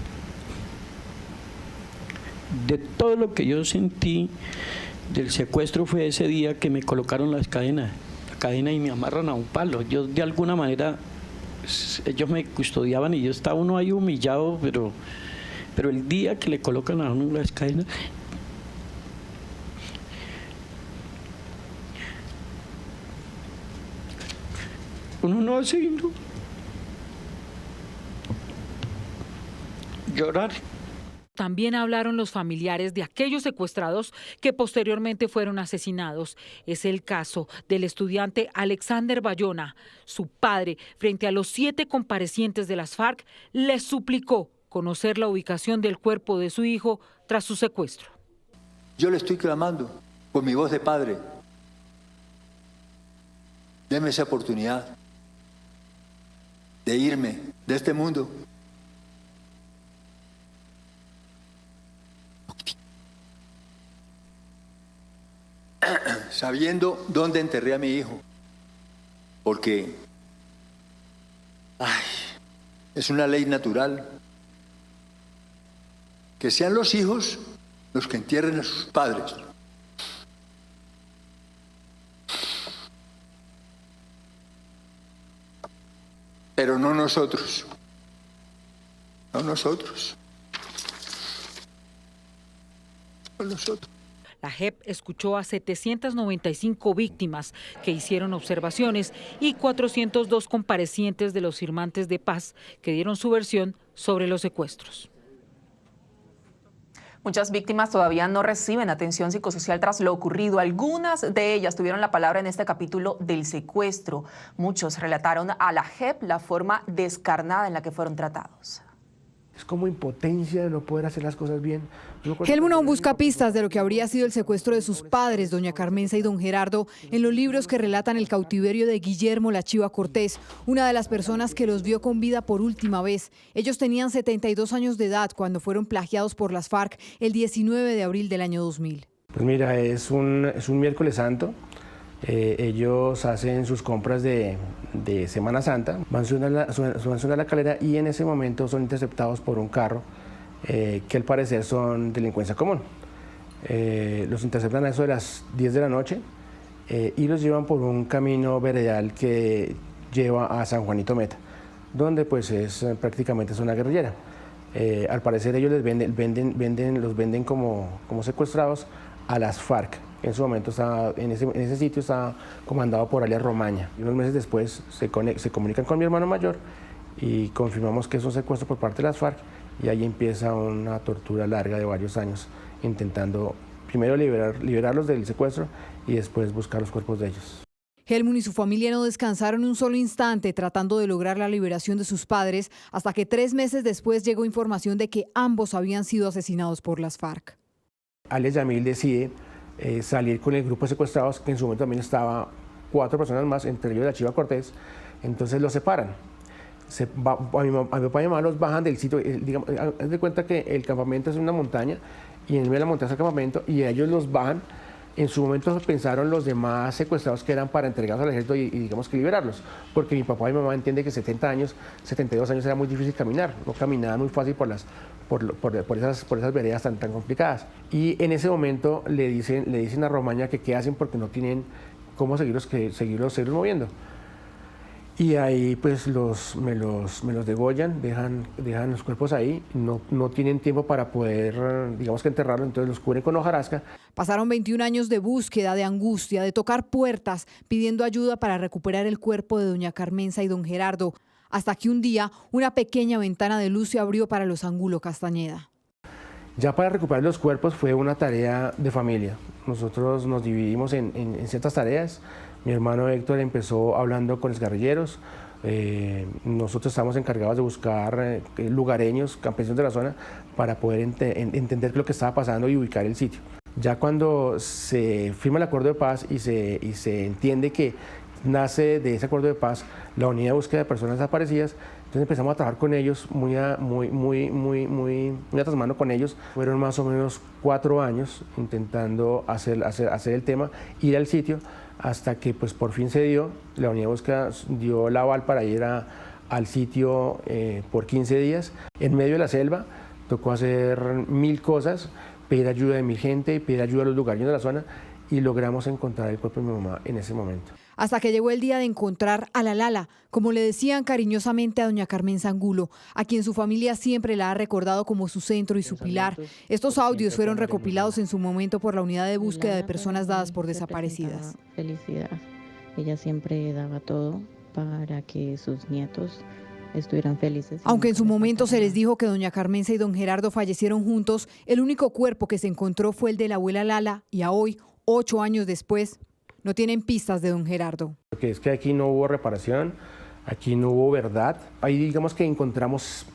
De todo lo que yo sentí del secuestro fue ese día que me colocaron la cadena y me amarran a un palo. Yo de alguna manera, ellos me custodiaban y yo estaba uno ahí humillado, pero el día que le colocan a uno las cadenas, uno no hace sino llorar. También hablaron los familiares de aquellos secuestrados que posteriormente fueron asesinados. Es el caso del estudiante Alexander Bayona. Su padre, frente a los 7 comparecientes de las FARC, les suplicó conocer la ubicación del cuerpo de su hijo tras su secuestro. Yo le estoy clamando con mi voz de padre. Deme esa oportunidad de irme de este mundo. Sabiendo dónde enterré a mi hijo, porque es una ley natural que sean los hijos los que entierren a sus padres. Pero no nosotros. no nosotros. No nosotros. La JEP escuchó a 795 víctimas que hicieron observaciones y 402 comparecientes de los firmantes de paz que dieron su versión sobre los secuestros. Muchas víctimas todavía no reciben atención psicosocial tras lo ocurrido. Algunas de ellas tuvieron la palabra en este capítulo del secuestro. Muchos relataron a la JEP la forma descarnada en la que fueron tratados. Es como impotencia de no poder hacer las cosas bien. Helmut aún busca pistas de lo que habría sido el secuestro de sus padres, doña Carmenza y don Gerardo, en los libros que relatan el cautiverio de Guillermo La Chiva Cortés, una de las personas que los vio con vida por última vez. Ellos tenían 72 años de edad cuando fueron plagiados por las FARC el 19 de abril del año 2000. Pues mira, es un miércoles santo. Ellos hacen sus compras de Semana Santa, van subiendo a la calera y en ese momento son interceptados por un carro que al parecer son delincuencia común. Los interceptan a eso de las 10 de la noche y los llevan por un camino veredal que lleva a San Juanito Meta, donde pues es prácticamente zona guerrillera. Al parecer ellos los venden como secuestrados a las FARC. En su momento en ese sitio estaba comandado por alias Romaña. Y unos meses después se comunican con mi hermano mayor y confirmamos que es un secuestro por parte de las FARC y ahí empieza una tortura larga de varios años intentando primero liberarlos del secuestro y después buscar los cuerpos de ellos. Helmut y su familia no descansaron un solo instante tratando de lograr la liberación de sus padres hasta que 3 meses después llegó información de que ambos habían sido asesinados por las FARC. Alias Yamil decide salir con el grupo de secuestrados, que en su momento también estaba 4 personas más, entre ellos La Chiva Cortés, entonces los separan. A mi papá y mamá los bajan del sitio, haz de cuenta que el campamento es una montaña y en medio de la montaña está el campamento y ellos los bajan. En su momento pensaron los demás secuestrados que eran para entregarlos al ejército y digamos que liberarlos, porque mi papá y mi mamá entienden que 72 años era muy difícil caminar, no caminaban muy fácil por esas veredas tan complicadas. Y en ese momento le dicen a Romaña que qué hacen porque no tienen cómo seguirlos moviendo. Y ahí pues me los degollan, dejan los cuerpos ahí, no tienen tiempo para poder, digamos que enterrarlos, entonces los cubren con hojarasca. Pasaron 21 años de búsqueda, de angustia, de tocar puertas, pidiendo ayuda para recuperar el cuerpo de doña Carmenza y don Gerardo, hasta que un día una pequeña ventana de luz se abrió para los Angulo Castañeda. Ya para recuperar los cuerpos fue una tarea de familia. Nosotros nos dividimos en ciertas tareas. Mi hermano Héctor empezó hablando con los guerrilleros. Nosotros estamos encargados de buscar lugareños, campesinos de la zona, para poder entender lo que estaba pasando y ubicar el sitio. Ya cuando se firma el acuerdo de paz y se entiende que nace de ese acuerdo de paz la unidad de búsqueda de personas desaparecidas, entonces empezamos a trabajar con ellos muy atrás mano con ellos. Fueron más o menos 4 años intentando hacer el tema, ir al sitio, hasta que pues por fin se dio, la unidad de búsqueda dio el aval para ir al sitio por 15 días. En medio de la selva tocó hacer 1000 cosas, pedir ayuda de 1000 gente, pedir ayuda a los lugareños de la zona y logramos encontrar el cuerpo de mi mamá en ese momento. Hasta que llegó el día de encontrar a la Lala, como le decían cariñosamente a doña Carmenza Angulo, a quien su familia siempre la ha recordado como su centro y su pilar. Estos audios fueron recopilados en su momento por la unidad de búsqueda de personas dadas por desaparecidas. Felicidad. Ella siempre daba todo para que sus nietos estuvieran felices. Aunque en su momento se les dijo que doña Carmenza y don Gerardo fallecieron juntos, el único cuerpo que se encontró fue el de la abuela Lala y a hoy, 8 años después, no tienen pistas de don Gerardo. Porque es que aquí no hubo reparación, aquí no hubo verdad. Ahí digamos que encontramos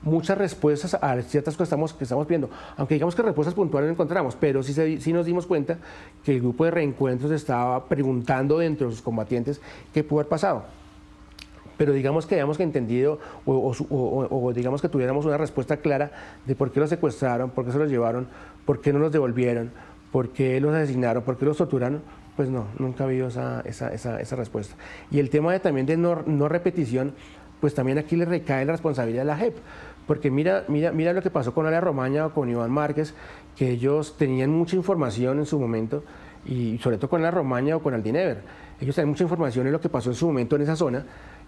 muchas respuestas a ciertas cosas que estamos viendo. Aunque digamos que respuestas puntuales no encontramos, pero sí nos dimos cuenta que el grupo de reencuentros estaba preguntando dentro de sus combatientes qué pudo haber pasado. Pero digamos que hayamos entendido o digamos que tuviéramos una respuesta clara de por qué los secuestraron, por qué se los llevaron, por qué no los devolvieron, por qué los asesinaron, por qué los torturaron, pues no, nunca ha habido esa respuesta. Y el tema también de no repetición, pues también aquí le recae la responsabilidad a la JEP, porque mira lo que pasó con Alia Romaña o con Iván Márquez, que ellos tenían mucha información en su momento, y sobre todo con Alia Romaña o con Aldinever. Ellos tenían mucha información en lo que pasó en su momento en esa zona,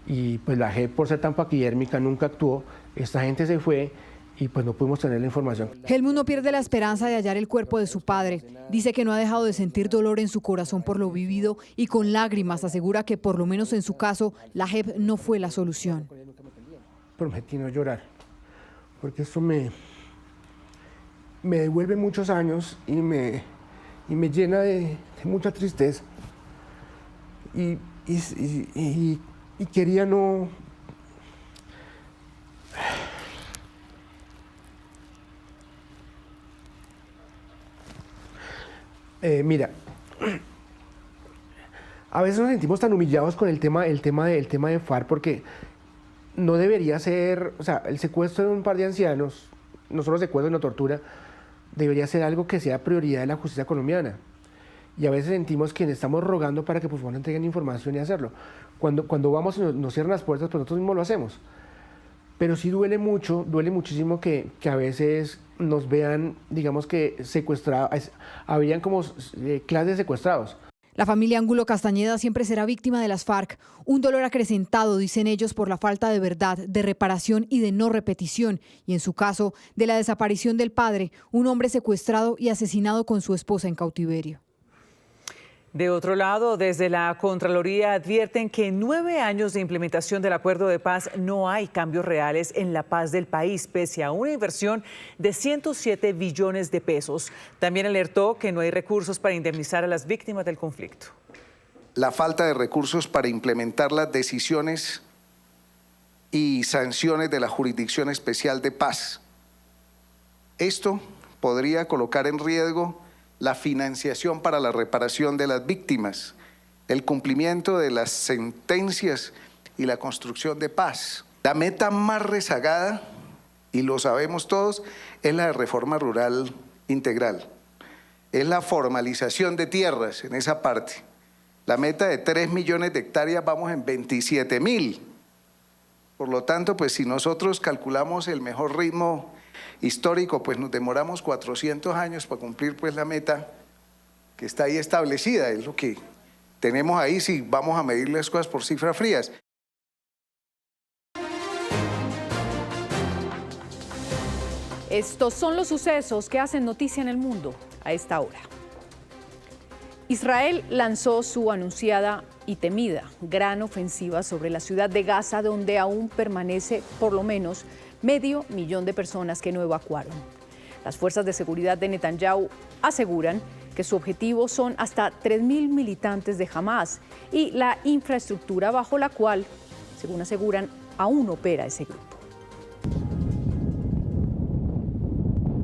y pues la JEP, por ser tan paquidérmica, nunca actuó. Esta gente se fue y pues no pudimos tener la información. Helmut no pierde la esperanza de hallar el cuerpo de su padre. Dice que no ha dejado de sentir dolor en su corazón por lo vivido y con lágrimas asegura que por lo menos en su caso la JEP no fue la solución. Prometí no llorar, porque esto me devuelve muchos años y me llena de mucha tristeza. Y quería no... Mira, a veces nos sentimos tan humillados con el tema de FARC porque no debería ser, o sea, el secuestro de un par de ancianos, no solo secuestro, sino tortura, debería ser algo que sea prioridad de la justicia colombiana. Y a veces sentimos que estamos rogando para que por favor entreguen información y hacerlo. Cuando vamos y nos cierran las puertas, pues nosotros mismos lo hacemos. Pero sí duele muchísimo que a veces nos vean, digamos que secuestrados, habrían como clases de secuestrados. La familia Ángulo Castañeda siempre será víctima de las FARC. Un dolor acrecentado, dicen ellos, por la falta de verdad, de reparación y de no repetición. Y en su caso, de la desaparición del padre, un hombre secuestrado y asesinado con su esposa en cautiverio. De otro lado, desde la Contraloría advierten que en 9 años de implementación del acuerdo de paz no hay cambios reales en la paz del país, pese a una inversión de 107 billones de pesos. También alertó que no hay recursos para indemnizar a las víctimas del conflicto. La falta de recursos para implementar las decisiones y sanciones de la Jurisdicción Especial de Paz. Esto podría colocar en riesgo la financiación para la reparación de las víctimas, el cumplimiento de las sentencias y la construcción de paz. La meta más rezagada, y lo sabemos todos, es la de reforma rural integral. Es la formalización de tierras en esa parte. La meta de 3 millones de hectáreas, vamos en 27.000. Por lo tanto, pues si nosotros calculamos el mejor ritmo histórico, pues nos demoramos 400 años para cumplir pues la meta que está ahí establecida, es lo que tenemos ahí si vamos a medir las cosas por cifras frías. Estos son los sucesos que hacen noticia en el mundo a esta hora. Israel lanzó su anunciada y temida gran ofensiva sobre la ciudad de Gaza, donde aún permanece por lo menos 500.000 de personas que no evacuaron. Las fuerzas de seguridad de Netanyahu aseguran que su objetivo son hasta 3.000 militantes de Hamas y la infraestructura bajo la cual, según aseguran, aún opera ese grupo.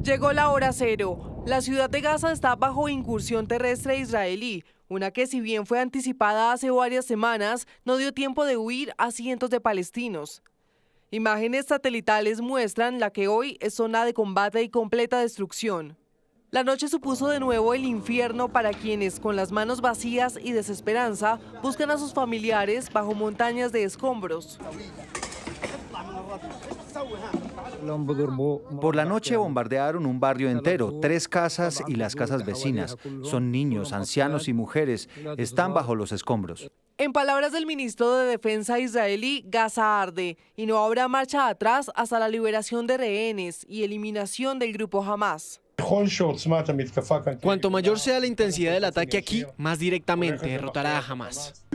Llegó la hora cero. La ciudad de Gaza está bajo incursión terrestre israelí, una que si bien fue anticipada hace varias semanas, no dio tiempo de huir a cientos de palestinos. Imágenes satelitales muestran la que hoy es zona de combate y completa destrucción. La noche supuso de nuevo el infierno para quienes, con las manos vacías y desesperanza, buscan a sus familiares bajo montañas de escombros. Por la noche bombardearon un barrio entero, 3 casas y las casas vecinas. Son niños, ancianos y mujeres. Están bajo los escombros. En palabras del ministro de Defensa israelí, Gaza arde y no habrá marcha atrás hasta la liberación de rehenes y eliminación del grupo Hamas. Cuanto mayor sea la intensidad del ataque aquí, más directamente derrotará a Hamas.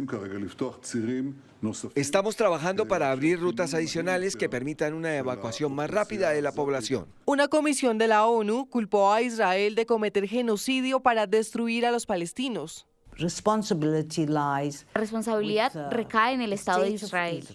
Estamos trabajando para abrir rutas adicionales que permitan una evacuación más rápida de la población. Una comisión de la ONU culpó a Israel de cometer genocidio para destruir a los palestinos. La responsabilidad recae en el Estado de Israel.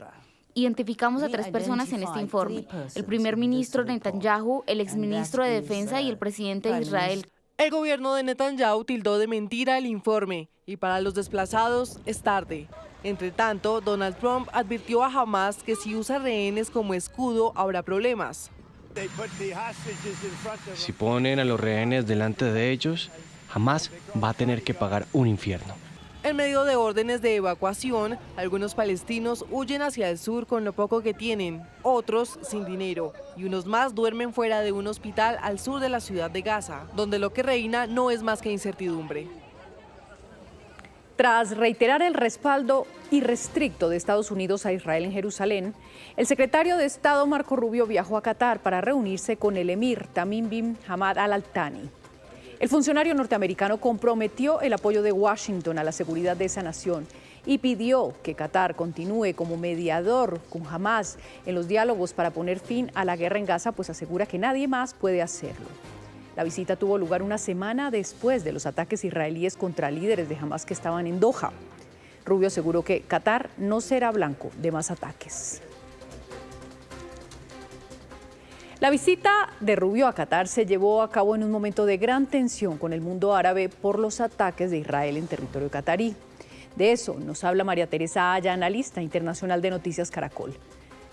Identificamos a 3 personas en este informe: el primer ministro Netanyahu, el exministro de Defensa y el presidente de Israel. El gobierno de Netanyahu tildó de mentira el informe y para los desplazados es tarde. Entre tanto, Donald Trump advirtió a Hamas que si usa rehenes como escudo habrá problemas. Si ponen a los rehenes delante de ellos, Hamas va a tener que pagar un infierno. En medio de órdenes de evacuación, algunos palestinos huyen hacia el sur con lo poco que tienen, otros sin dinero, y unos más duermen fuera de un hospital al sur de la ciudad de Gaza, donde lo que reina no es más que incertidumbre. Tras reiterar el respaldo irrestricto de Estados Unidos a Israel en Jerusalén, el secretario de Estado Marco Rubio viajó a Qatar para reunirse con el emir Tamim bin Hamad Al Thani. El funcionario norteamericano comprometió el apoyo de Washington a la seguridad de esa nación y pidió que Qatar continúe como mediador con Hamas en los diálogos para poner fin a la guerra en Gaza, pues asegura que nadie más puede hacerlo. La visita tuvo lugar una semana después de los ataques israelíes contra líderes de Hamas que estaban en Doha. Rubio aseguró que Qatar no será blanco de más ataques. La visita de Rubio a Qatar se llevó a cabo en un momento de gran tensión con el mundo árabe por los ataques de Israel en territorio catarí. De eso nos habla María Teresa Aya, analista internacional de Noticias Caracol.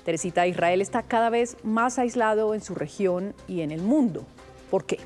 Teresita, Israel está cada vez más aislado en su región y en el mundo. ¿Por qué?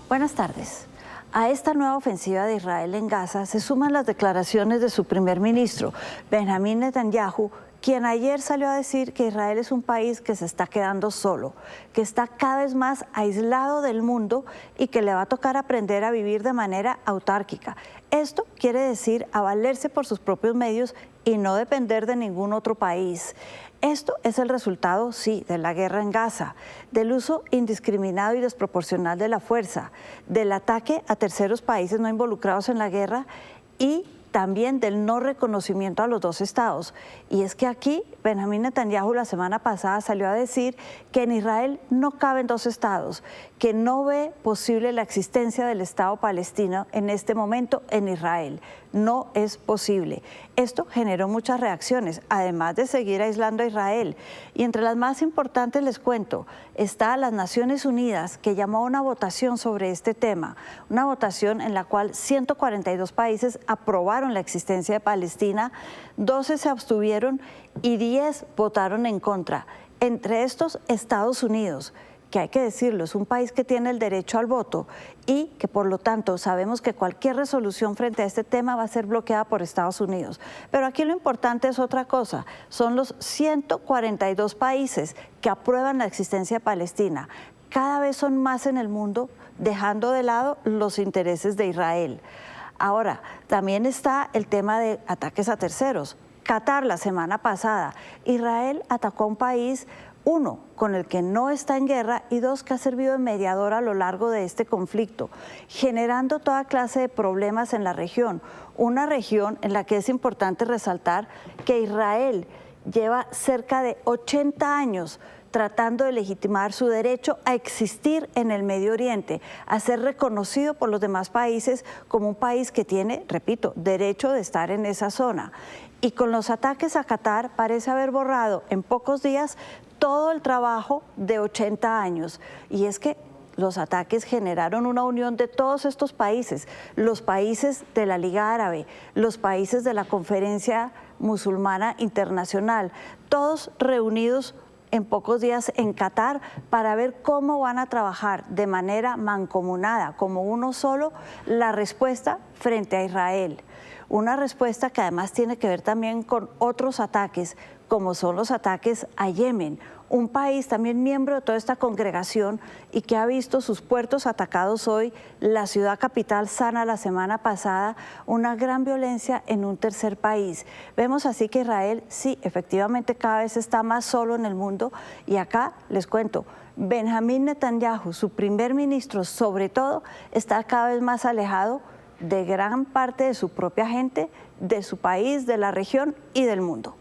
Buenas tardes. A esta nueva ofensiva de Israel en Gaza se suman las declaraciones de su primer ministro, Benjamín Netanyahu, quien ayer salió a decir que Israel es un país que se está quedando solo, que está cada vez más aislado del mundo y que le va a tocar aprender a vivir de manera autárquica. Esto quiere decir a valerse por sus propios medios y no depender de ningún otro país. Esto es el resultado, sí, de la guerra en Gaza, del uso indiscriminado y desproporcional de la fuerza, del ataque a terceros países no involucrados en la guerra y también del no reconocimiento a los dos estados. Y es que aquí Benjamín Netanyahu la semana pasada salió a decir que en Israel no caben dos estados, que no ve posible la existencia del Estado palestino en este momento en Israel. No es posible. Esto generó muchas reacciones, además de seguir aislando a Israel. Y entre las más importantes, les cuento, está las Naciones Unidas, que llamó a una votación sobre este tema, una votación en la cual 142 países aprobaron la existencia de Palestina, 12 se abstuvieron y 10 votaron en contra. Entre estos, Estados Unidos, que hay que decirlo, es un país que tiene el derecho al voto y que por lo tanto sabemos que cualquier resolución frente a este tema va a ser bloqueada por Estados Unidos. Pero aquí lo importante es otra cosa, son los 142 países que aprueban la existencia de Palestina. Cada vez son más en el mundo, dejando de lado los intereses de Israel. Ahora, también está el tema de ataques a terceros. Qatar la semana pasada, Israel atacó a un país, uno, con el que no está en guerra y dos, que ha servido de mediador a lo largo de este conflicto, generando toda clase de problemas en la región. Una región en la que es importante resaltar que Israel lleva cerca de 80 años tratando de legitimar su derecho a existir en el Medio Oriente, a ser reconocido por los demás países como un país que tiene, repito, derecho de estar en esa zona. Y con los ataques a Qatar parece haber borrado en pocos días todo el trabajo de 80 años. Y es que los ataques generaron una unión de todos estos países, los países de la Liga Árabe, los países de la Conferencia Musulmana Internacional, todos reunidos en pocos días en Qatar para ver cómo van a trabajar de manera mancomunada, como uno solo, la respuesta frente a Israel. Una respuesta que además tiene que ver también con otros ataques, como son los ataques a Yemen, un país también miembro de toda esta congregación y que ha visto sus puertos atacados hoy, la ciudad capital Sana la semana pasada, una gran violencia en un tercer país. Vemos así que Israel sí, efectivamente cada vez está más solo en el mundo y acá les cuento, Benjamín Netanyahu, su primer ministro sobre todo, está cada vez más alejado de gran parte de su propia gente, de su país, de la región y del mundo.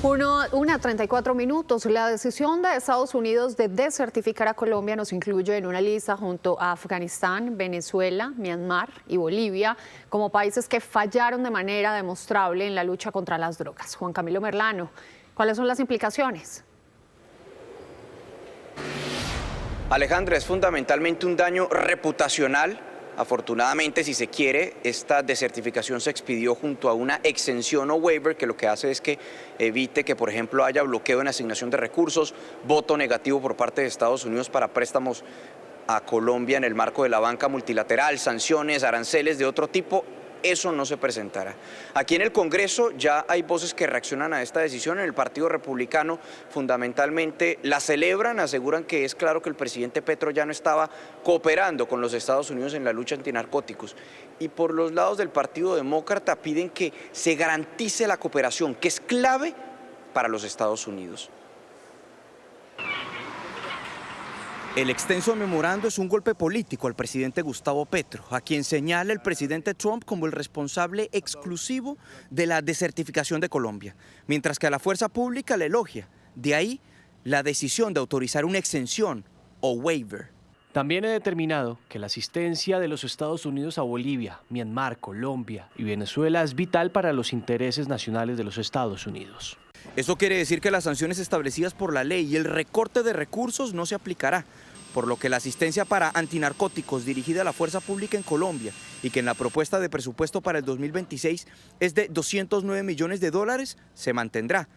1:34 minutos. La decisión de Estados Unidos de desertificar a Colombia nos incluye en una lista junto a Afganistán, Venezuela, Myanmar y Bolivia como países que fallaron de manera demostrable en la lucha contra las drogas. Juan Camilo Merlano, ¿cuáles son las implicaciones? Alejandra, es fundamentalmente un daño reputacional. Afortunadamente, si se quiere, esta desertificación se expidió junto a una exención o waiver que lo que hace es que evite que, por ejemplo, haya bloqueo en asignación de recursos, voto negativo por parte de Estados Unidos para préstamos a Colombia en el marco de la banca multilateral, sanciones, aranceles de otro tipo. eso no se presentará. Aquí en el Congreso ya hay voces que reaccionan a esta decisión. En el Partido Republicano fundamentalmente la celebran, aseguran que es claro que el presidente Petro ya no estaba cooperando con los Estados Unidos en la lucha antinarcóticos. Y por los lados del Partido Demócrata piden que se garantice la cooperación, que es clave para los Estados Unidos. El extenso memorando es un golpe político al presidente Gustavo Petro, a quien señala el presidente Trump como el responsable exclusivo de la desertificación de Colombia, mientras que a la fuerza pública le elogia. De ahí la decisión de autorizar una exención o waiver. También he determinado que la asistencia de los Estados Unidos a Bolivia, Myanmar, Colombia y Venezuela es vital para los intereses nacionales de los Estados Unidos. Eso quiere decir que las sanciones establecidas por la ley y el recorte de recursos no se aplicará, por lo que la asistencia para antinarcóticos dirigida a la fuerza pública en Colombia y que en la propuesta de presupuesto para el 2026 es de $209 millones se mantendrá.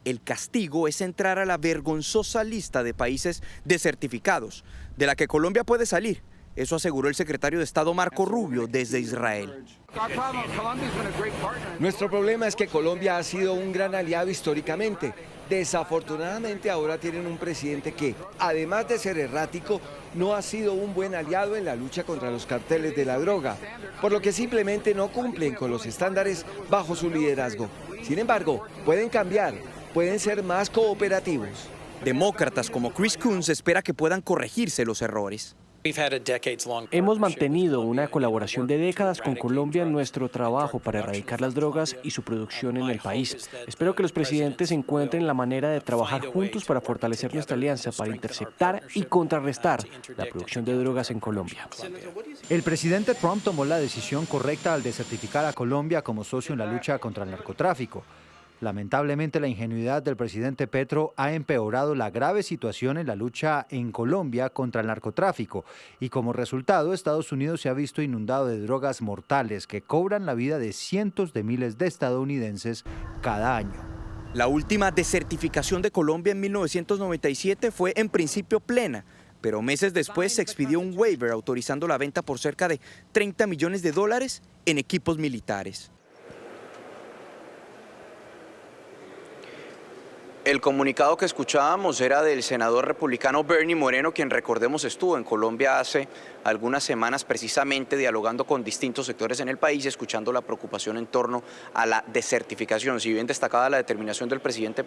El castigo es entrar a la vergonzosa lista de países desertificados, de la que Colombia puede salir. Eso aseguró el secretario de Estado Marco Rubio desde Israel. Nuestro problema es que Colombia ha sido un gran aliado históricamente. Desafortunadamente ahora tienen un presidente que, además de ser errático, no ha sido un buen aliado en la lucha contra los carteles de la droga, por lo que simplemente no cumplen con los estándares bajo su liderazgo. Sin embargo, pueden cambiar, pueden ser más cooperativos. Demócratas como Chris Coons espera que puedan corregirse los errores. Hemos mantenido una colaboración de décadas con Colombia en nuestro trabajo para erradicar las drogas y su producción en el país. Espero que los presidentes encuentren la manera de trabajar juntos para fortalecer nuestra alianza para interceptar y contrarrestar la producción de drogas en Colombia. El presidente Trump tomó la decisión correcta al desertificar a Colombia como socio en la lucha contra el narcotráfico. Lamentablemente, la ingenuidad del presidente Petro ha empeorado la grave situación en la lucha en Colombia contra el narcotráfico y como resultado Estados Unidos se ha visto inundado de drogas mortales que cobran la vida de cientos de miles de estadounidenses cada año. La última desertificación de Colombia en 1997 fue en principio plena, pero meses después se expidió un waiver autorizando la venta por cerca de $30 millones en equipos militares. El comunicado que escuchábamos era del senador republicano Bernie Moreno, quien recordemos estuvo en Colombia hace algunas semanas precisamente dialogando con distintos sectores en el país, escuchando la preocupación en torno a la desertificación. Si bien destacaba la determinación del presidente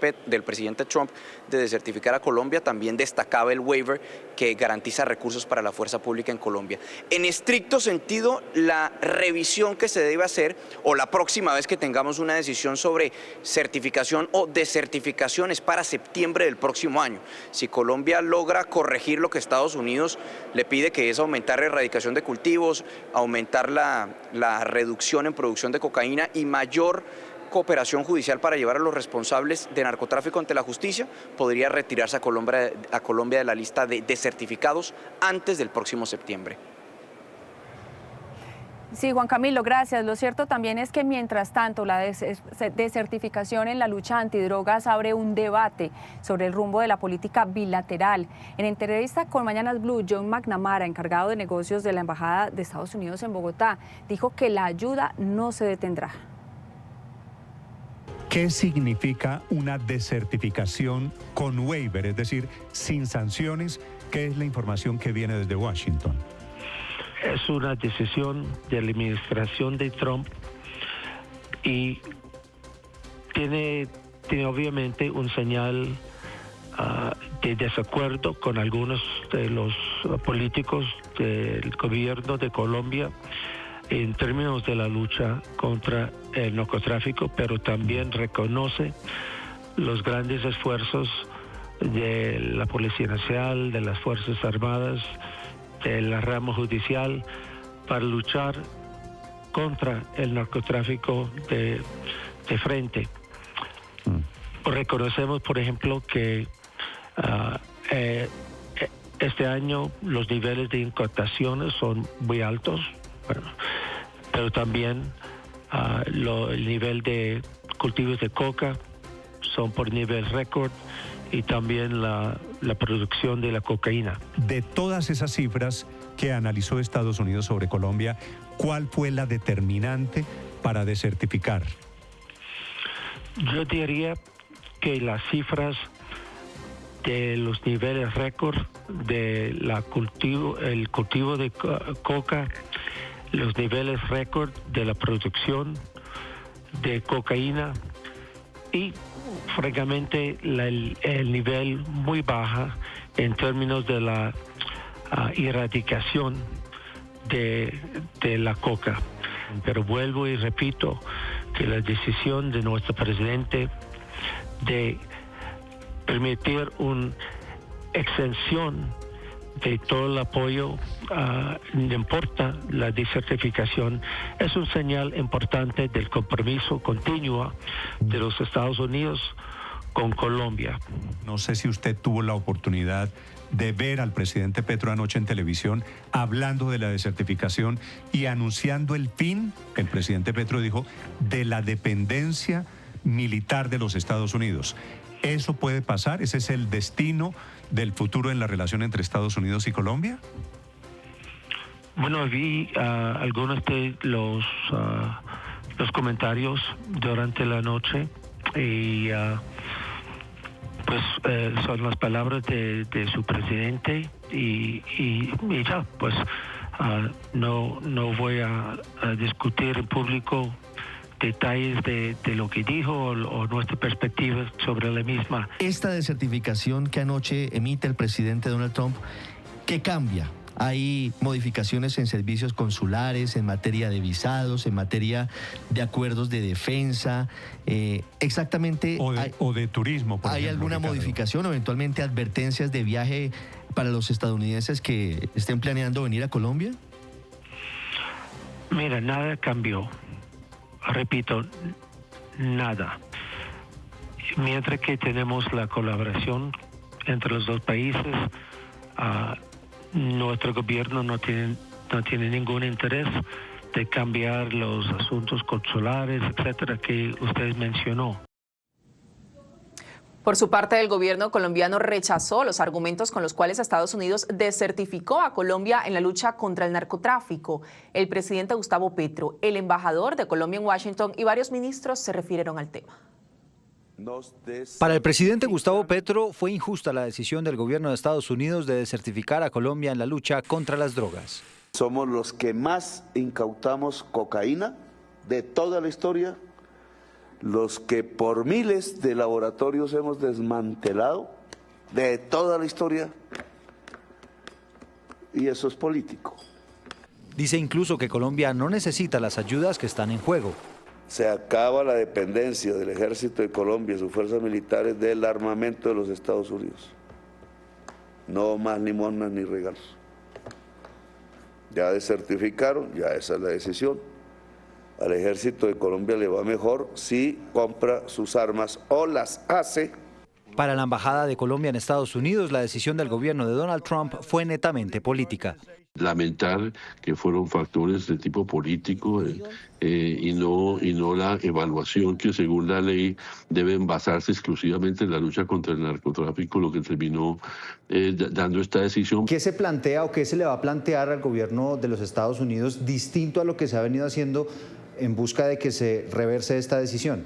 Trump de desertificar a Colombia, también destacaba el waiver que garantiza recursos para la fuerza pública en Colombia. En estricto sentido, la revisión que se debe hacer o la próxima vez que tengamos una decisión sobre certificación o desertificación es para septiembre del próximo año. Si Colombia logra corregir lo que Estados Unidos le pide, que es aumentar la erradicación de cultivos, aumentar la reducción en producción de cocaína y mayor cooperación judicial para llevar a los responsables de narcotráfico ante la justicia, podría retirarse a Colombia de la lista de desertificados antes del próximo septiembre. Sí, Juan Camilo, gracias. Lo cierto también es que mientras tanto la desertificación en la lucha antidrogas abre un debate sobre el rumbo de la política bilateral. En entrevista con Mañanas Blue, John McNamara, encargado de negocios de la Embajada de Estados Unidos en Bogotá, dijo que la ayuda no se detendrá. ¿Qué significa una desertificación con waiver, es decir, sin sanciones? ¿Qué es la información que viene desde Washington? Es una decisión de la administración de Trump y tiene obviamente un señal de desacuerdo con algunos de los políticos del gobierno de Colombia en términos de la lucha contra el narcotráfico, pero también reconoce los grandes esfuerzos de la Policía Nacional, de las Fuerzas Armadas, de la rama judicial para luchar contra el narcotráfico de frente. Reconocemos, por ejemplo, que este año los niveles de incautaciones son muy altos, pero también el nivel de cultivos de coca son por nivel récord y también la producción de la cocaína. De todas esas cifras que analizó Estados Unidos sobre Colombia, ¿Cuál fue la determinante para desertificar? Yo diría que las cifras de los niveles récord de el cultivo de coca, los niveles récord de la producción de cocaína y francamente el nivel muy baja en términos de la erradicación de la coca. Pero vuelvo y repito que la decisión de nuestro presidente de permitir una extensión de todo el apoyo, no importa la desertificación, es un señal importante del compromiso continuo de los Estados Unidos con Colombia. No sé si usted tuvo la oportunidad de ver al presidente Petro anoche en televisión hablando de la desertificación y anunciando el fin, el presidente Petro dijo, de la dependencia militar de los Estados Unidos. ¿Eso puede pasar? ¿Ese es el destino del futuro en la relación entre Estados Unidos y Colombia? Bueno, vi algunos de los comentarios durante la noche y son las palabras de su presidente y ya, pues no voy a discutir en público detalles de lo que dijo o nuestra perspectiva sobre la misma. Esta desertificación que anoche emite el presidente Donald Trump, ¿qué cambia? Hay modificaciones en servicios consulares, en materia de visados, en materia de acuerdos de defensa, exactamente. O de turismo, por ¿Hay ejemplo, alguna Ricardo? modificación o eventualmente advertencias de viaje para los estadounidenses que estén planeando venir a Colombia? Mira, nada cambió. Repito, nada. Mientras que tenemos la colaboración entre los dos países, nuestro gobierno no tiene ningún interés de cambiar los asuntos consulares, etcétera, que usted mencionó. Por su parte, el gobierno colombiano rechazó los argumentos con los cuales Estados Unidos desertificó a Colombia en la lucha contra el narcotráfico. El presidente Gustavo Petro, el embajador de Colombia en Washington y varios ministros se refirieron al tema. Para el presidente Gustavo Petro fue injusta la decisión del gobierno de Estados Unidos de desertificar a Colombia en la lucha contra las drogas. Somos los que más incautamos cocaína de toda la historia, los que por miles de laboratorios hemos desmantelado de toda la historia, y eso es político. Dice incluso que Colombia no necesita las ayudas que están en juego. Se acaba la dependencia del ejército de Colombia y sus fuerzas militares del armamento de los Estados Unidos. No más limosnas ni regalos. Ya desertificaron, ya esa es la decisión. Al ejército de Colombia le va mejor si compra sus armas o las hace. Para la Embajada de Colombia en Estados Unidos, la decisión del gobierno de Donald Trump fue netamente política. Lamentar que fueron factores de tipo político y no la evaluación que según la ley deben basarse exclusivamente en la lucha contra el narcotráfico, lo que terminó dando esta decisión. ¿Qué se plantea o qué se le va a plantear al gobierno de los Estados Unidos distinto a lo que se ha venido haciendo en busca de que se reverse esta decisión?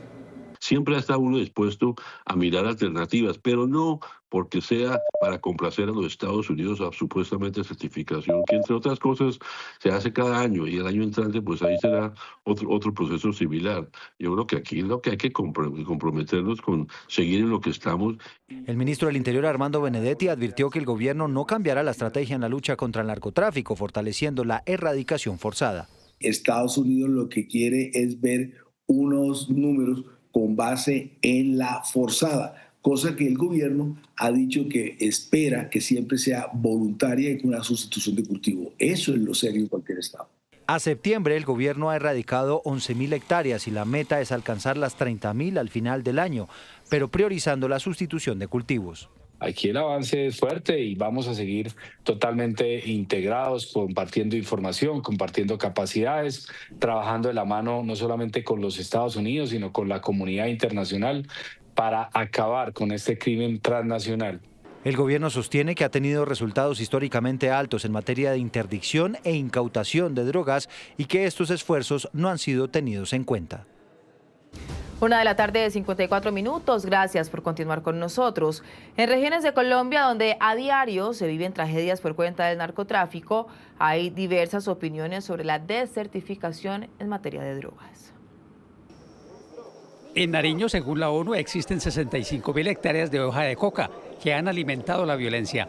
Siempre ha estado uno dispuesto a mirar alternativas, pero no porque sea para complacer a los Estados Unidos a supuestamente certificación, que entre otras cosas se hace cada año y el año entrante pues ahí será otro proceso similar. Yo creo que aquí lo que hay que comprometernos con seguir en lo que estamos. El ministro del Interior, Armando Benedetti, advirtió que el gobierno no cambiará la estrategia en la lucha contra el narcotráfico, fortaleciendo la erradicación forzada. Estados Unidos lo que quiere es ver unos números con base en la forzada, cosa que el gobierno ha dicho que espera que siempre sea voluntaria y con una sustitución de cultivo. Eso es lo serio en cualquier estado. A septiembre, el gobierno ha erradicado 11.000 hectáreas y la meta es alcanzar las 30.000 al final del año, pero priorizando la sustitución de cultivos. Aquí el avance es fuerte y vamos a seguir totalmente integrados, compartiendo información, compartiendo capacidades, trabajando de la mano no solamente con los Estados Unidos, sino con la comunidad internacional para acabar con este crimen transnacional. El gobierno sostiene que ha tenido resultados históricamente altos en materia de interdicción e incautación de drogas y que estos esfuerzos no han sido tenidos en cuenta. 1:54 p.m. Gracias por continuar con nosotros. En regiones de Colombia donde a diario se viven tragedias por cuenta del narcotráfico, hay diversas opiniones sobre la desertificación en materia de drogas. En Nariño, según la ONU, existen 65.000 hectáreas de hoja de coca que han alimentado la violencia.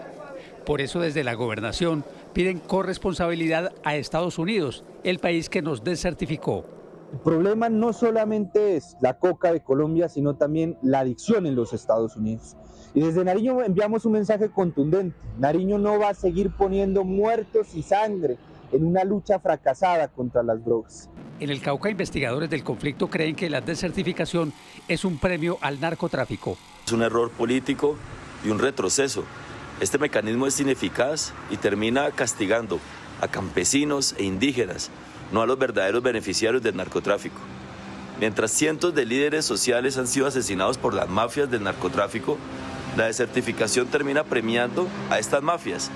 Por eso, desde la gobernación, piden corresponsabilidad a Estados Unidos, el país que nos desertificó. El problema no solamente es la coca de Colombia, sino también la adicción en los Estados Unidos. Y desde Nariño enviamos un mensaje contundente. Nariño no va a seguir poniendo muertos y sangre en una lucha fracasada contra las drogas. En el Cauca, investigadores del conflicto creen que la desertificación es un premio al narcotráfico. Es un error político y un retroceso. Este mecanismo es ineficaz y termina castigando a campesinos e indígenas, no a los verdaderos beneficiarios del narcotráfico. Mientras cientos de líderes sociales han sido asesinados por las mafias del narcotráfico, la desertificación termina premiando a estas mafias.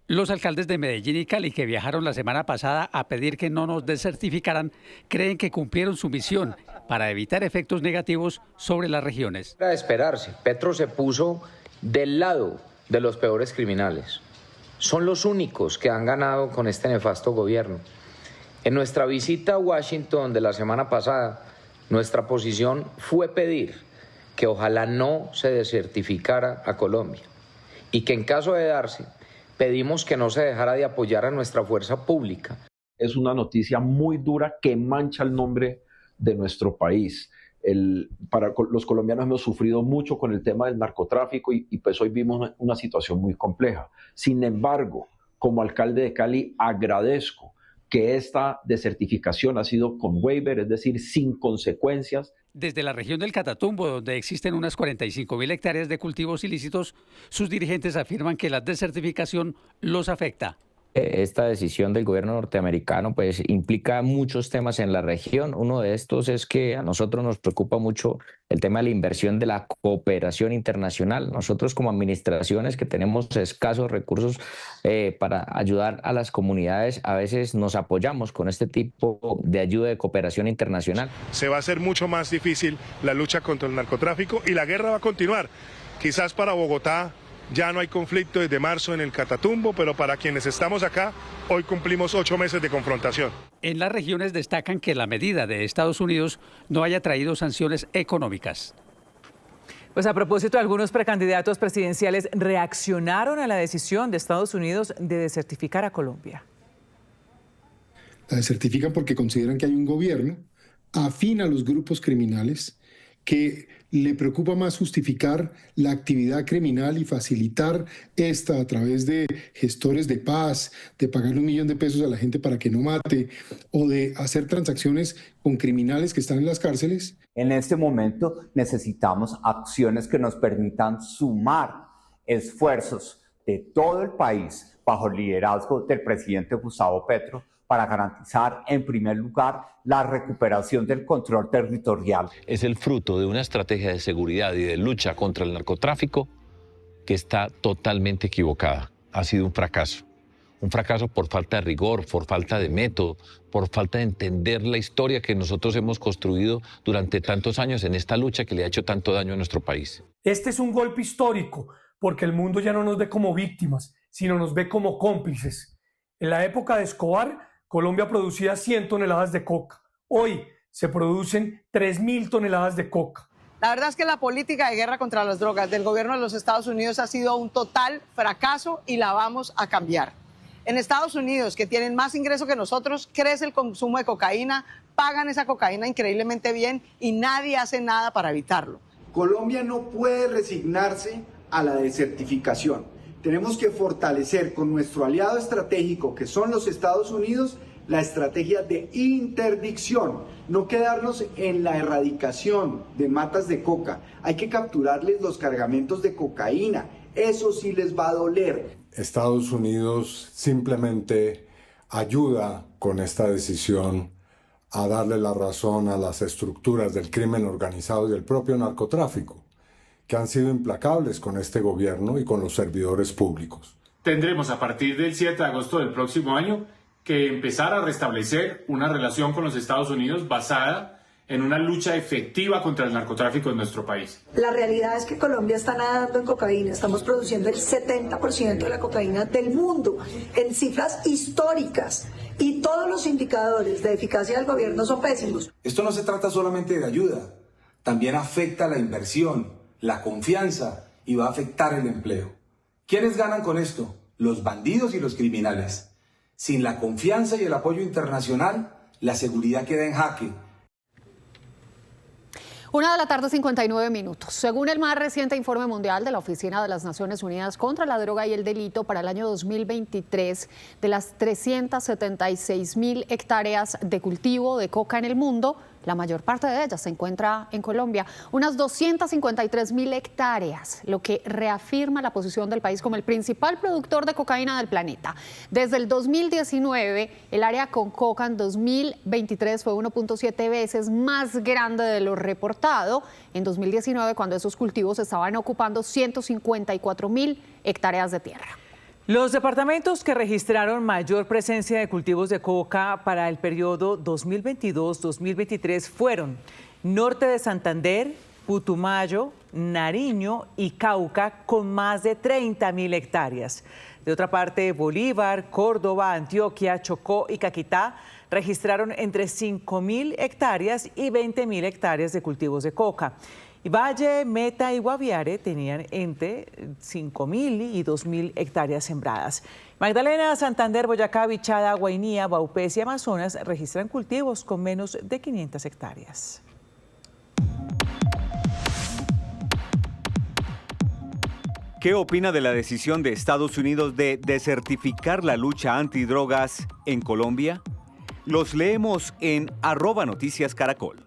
Los alcaldes de Medellín y Cali, que viajaron la semana pasada a pedir que no nos desertificaran, creen que cumplieron su misión para evitar efectos negativos sobre las regiones. Era de esperarse. Petro se puso del lado de los peores criminales. Son los únicos que han ganado con este nefasto gobierno. En nuestra visita a Washington de la semana pasada, nuestra posición fue pedir que ojalá no se desertificara a Colombia y que en caso de darse, pedimos que no se dejara de apoyar a nuestra fuerza pública. Es una noticia muy dura que mancha el nombre de nuestro país. Para los colombianos hemos sufrido mucho con el tema del narcotráfico y pues hoy vimos una situación muy compleja. Sin embargo, como alcalde de Cali, agradezco que esta desertificación ha sido con waiver, es decir, sin consecuencias. Desde la región del Catatumbo, donde existen unas 45.000 hectáreas de cultivos ilícitos, sus dirigentes afirman que la desertificación los afecta. Esta decisión del gobierno norteamericano pues implica muchos temas en la región. Uno de estos es que a nosotros nos preocupa mucho el tema de la inversión de la cooperación internacional. Nosotros como administraciones que tenemos escasos recursos para ayudar a las comunidades, a veces nos apoyamos con este tipo de ayuda de cooperación internacional. Se va a hacer mucho más difícil la lucha contra el narcotráfico y la guerra va a continuar. Quizás para Bogotá ya no hay conflicto desde marzo en el Catatumbo, pero para quienes estamos acá, hoy cumplimos 8 meses de confrontación. En las regiones destacan que la medida de Estados Unidos no haya traído sanciones económicas. Pues a propósito, algunos precandidatos presidenciales reaccionaron a la decisión de Estados Unidos de desertificar a Colombia. La desertifican porque consideran que hay un gobierno afín a los grupos criminales que le preocupa más justificar la actividad criminal y facilitar esta a través de gestores de paz, de pagarle $1 millón a la gente para que no mate o de hacer transacciones con criminales que están en las cárceles. En este momento necesitamos acciones que nos permitan sumar esfuerzos de todo el país bajo el liderazgo del presidente Gustavo Petro para garantizar, en primer lugar, la recuperación del control territorial. Es el fruto de una estrategia de seguridad y de lucha contra el narcotráfico que está totalmente equivocada. Ha sido un fracaso por falta de rigor, por falta de método, por falta de entender la historia que nosotros hemos construido durante tantos años en esta lucha que le ha hecho tanto daño a nuestro país. Este es un golpe histórico porque el mundo ya no nos ve como víctimas, sino nos ve como cómplices. En la época de Escobar, Colombia producía 100 toneladas de coca. Hoy se producen 3.000 toneladas de coca. La verdad es que la política de guerra contra las drogas del gobierno de los Estados Unidos ha sido un total fracaso y la vamos a cambiar. En Estados Unidos, que tienen más ingresos que nosotros, crece el consumo de cocaína, pagan esa cocaína increíblemente bien y nadie hace nada para evitarlo. Colombia no puede resignarse a la desertificación. Tenemos que fortalecer con nuestro aliado estratégico, que son los Estados Unidos, la estrategia de interdicción. No quedarnos en la erradicación de matas de coca. Hay que capturarles los cargamentos de cocaína. Eso sí les va a doler. Estados Unidos simplemente ayuda con esta decisión a darle la razón a las estructuras del crimen organizado y del propio narcotráfico. que han sido implacables con este gobierno y con los servidores públicos. Tendremos a partir del 7 de agosto del próximo año que empezar a restablecer una relación con los Estados Unidos basada en una lucha efectiva contra el narcotráfico en nuestro país. La realidad es que Colombia está nadando en cocaína, estamos produciendo el 70% de la cocaína del mundo, en cifras históricas, y todos los indicadores de eficacia del gobierno son pésimos. Esto no se trata solamente de ayuda, también afecta la inversión, la confianza y va a afectar el empleo. ¿Quiénes ganan con esto? Los bandidos y los criminales. Sin la confianza y el apoyo internacional, la seguridad queda en jaque. 1:59 p.m. Según el más reciente informe mundial de la Oficina de las Naciones Unidas contra la Droga y el Delito para el año 2023, de las 376.000 hectáreas de cultivo de coca en el mundo, la mayor parte de ellas se encuentra en Colombia, unas 253.000 hectáreas, lo que reafirma la posición del país como el principal productor de cocaína del planeta. Desde el 2019, el área con coca en 2023 fue 1.7 veces más grande de lo reportado en 2019, cuando esos cultivos estaban ocupando 154.000 hectáreas de tierra. Los departamentos que registraron mayor presencia de cultivos de coca para el periodo 2022-2023 fueron Norte de Santander, Putumayo, Nariño y Cauca, con más de 30.000 hectáreas. De otra parte, Bolívar, Córdoba, Antioquia, Chocó y Caquetá registraron entre 5.000 hectáreas y 20.000 hectáreas de cultivos de coca. Y Valle, Meta y Guaviare tenían entre 5.000 y 2.000 hectáreas sembradas. Magdalena, Santander, Boyacá, Vichada, Guainía, Vaupés y Amazonas registran cultivos con menos de 500 hectáreas. ¿Qué opina de la decisión de Estados Unidos de desertificar la lucha antidrogas en Colombia? Los leemos en @noticiascaracol.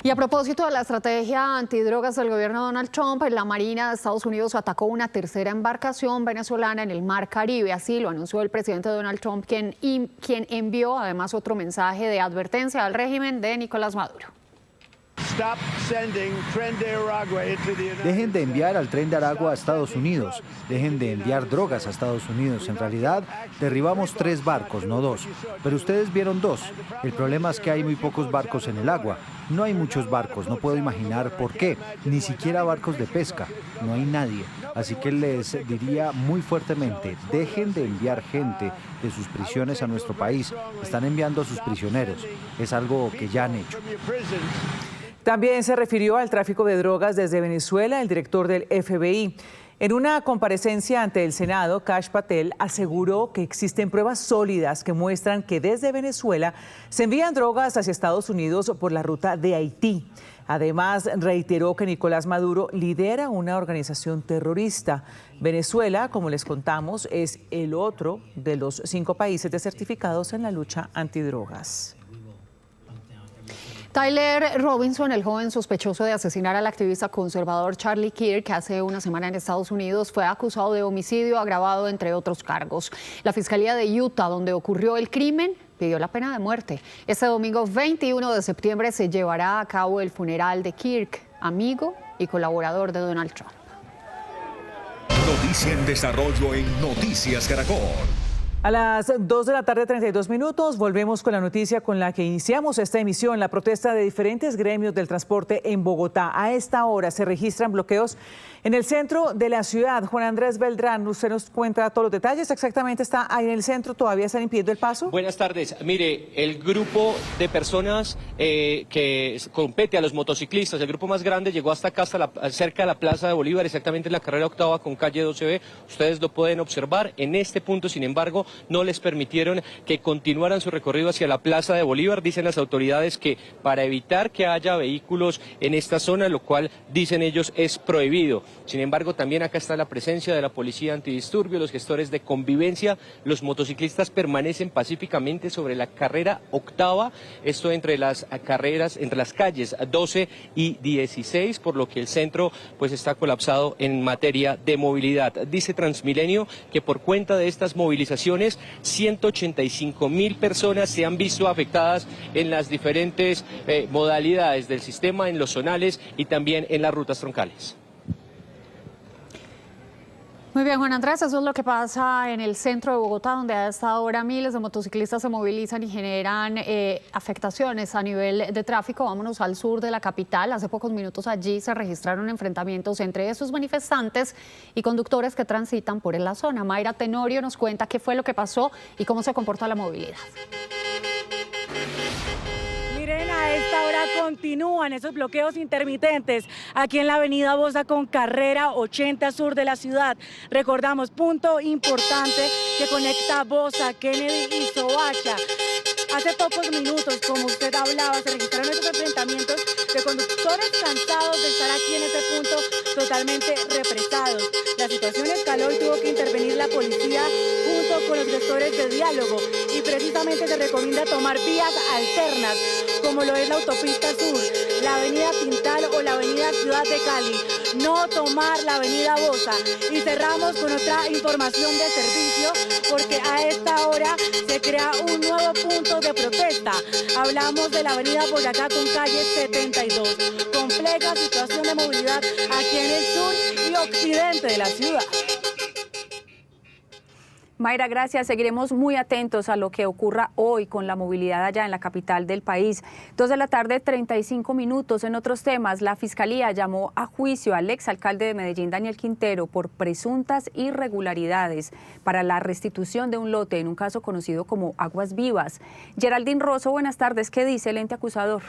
Y a propósito de la estrategia antidrogas del gobierno de Donald Trump, la Marina de Estados Unidos atacó una tercera embarcación venezolana en el Mar Caribe. Así lo anunció el presidente Donald Trump, quien envió además otro mensaje de advertencia al régimen de Nicolás Maduro. Dejen de enviar al tren de Aragua a Estados Unidos. Dejen de enviar drogas a Estados Unidos. En realidad, derribamos 3 barcos, no 2. Pero ustedes vieron 2. El problema es que hay muy pocos barcos en el agua. No hay muchos barcos, no puedo imaginar por qué. Ni siquiera barcos de pesca. No hay nadie. Así que les diría muy fuertemente, dejen de enviar gente de sus prisiones a nuestro país. Están enviando a sus prisioneros. Es algo que ya han hecho. También se refirió al tráfico de drogas desde Venezuela el director del FBI. En una comparecencia ante el Senado, Kash Patel aseguró que existen pruebas sólidas que muestran que desde Venezuela se envían drogas hacia Estados Unidos por la ruta de Haití. Además, reiteró que Nicolás Maduro lidera una organización terrorista. Venezuela, como les contamos, es el otro de los 5 países desertificados en la lucha antidrogas. Tyler Robinson, el joven sospechoso de asesinar al activista conservador Charlie Kirk hace una semana en Estados Unidos, fue acusado de homicidio agravado, entre otros cargos. La Fiscalía de Utah, donde ocurrió el crimen, pidió la pena de muerte. Este domingo 21 de septiembre se llevará a cabo el funeral de Kirk, amigo y colaborador de Donald Trump. Noticia en desarrollo en Noticias Caracol. A las 2:32 p.m, volvemos con la noticia con la que iniciamos esta emisión, la protesta de diferentes gremios del transporte en Bogotá. A esta hora se registran bloqueos en el centro de la ciudad. Juan Andrés Beltrán, usted nos cuenta todos los detalles. Exactamente, está ahí en el centro, ¿todavía están impidiendo el paso? Buenas tardes. Mire, el grupo de personas que compete a los motociclistas, el grupo más grande, llegó hasta acá, cerca de la Plaza de Bolívar, exactamente en la carrera octava con calle 12B. Ustedes lo pueden observar. En este punto, sin embargo, no les permitieron que continuaran su recorrido hacia la Plaza de Bolívar. Dicen las autoridades que para evitar que haya vehículos en esta zona, lo cual dicen ellos es prohibido. Sin embargo, también acá está la presencia de la policía antidisturbios, los gestores de convivencia. Los motociclistas permanecen pacíficamente sobre la carrera octava, esto entre las calles 12 y 16, por lo que el centro pues está colapsado en materia de movilidad. Dice Transmilenio que por cuenta de estas movilizaciones mes 185.000 personas se han visto afectadas en las diferentes modalidades del sistema, en los zonales y también en las rutas troncales. Muy bien, Juan Andrés, eso es lo que pasa en el centro de Bogotá, donde a esta hora miles de motociclistas se movilizan y generan afectaciones a nivel de tráfico. Vámonos al sur de la capital. Hace pocos minutos allí se registraron enfrentamientos entre esos manifestantes y conductores que transitan por la zona. Mayra Tenorio nos cuenta qué fue lo que pasó y cómo se comporta la movilidad. Miren, a esta hora continúan esos bloqueos intermitentes aquí en la avenida Bosa con carrera 80 sur de la ciudad. Recordamos, punto importante que conecta Bosa, Kennedy y Soacha. Hace pocos minutos, como usted hablaba, se registraron estos enfrentamientos de conductores cansados de estar aquí en este punto totalmente represados. La situación escaló y tuvo que intervenir la policía junto con los gestores de diálogo y precisamente se recomienda tomar vías alternas, como lo es la autopista sur, la avenida Tintal o la avenida Ciudad de Cali, no tomar la avenida Bosa. Y cerramos con otra información de servicio, porque a esta hora se crea un nuevo punto de protesta. Hablamos de la avenida Boyacá con calle 72. Compleja situación de movilidad aquí en el sur y occidente de la ciudad. Mayra, gracias. Seguiremos muy atentos a lo que ocurra hoy con la movilidad allá en la capital del país. 2 de la tarde, 35 minutos. En otros temas, la Fiscalía llamó a juicio al exalcalde de Medellín, Daniel Quintero, por presuntas irregularidades para la restitución de un lote en un caso conocido como Aguas Vivas. Geraldine Rosso, buenas tardes. ¿Qué dice el ente acusador?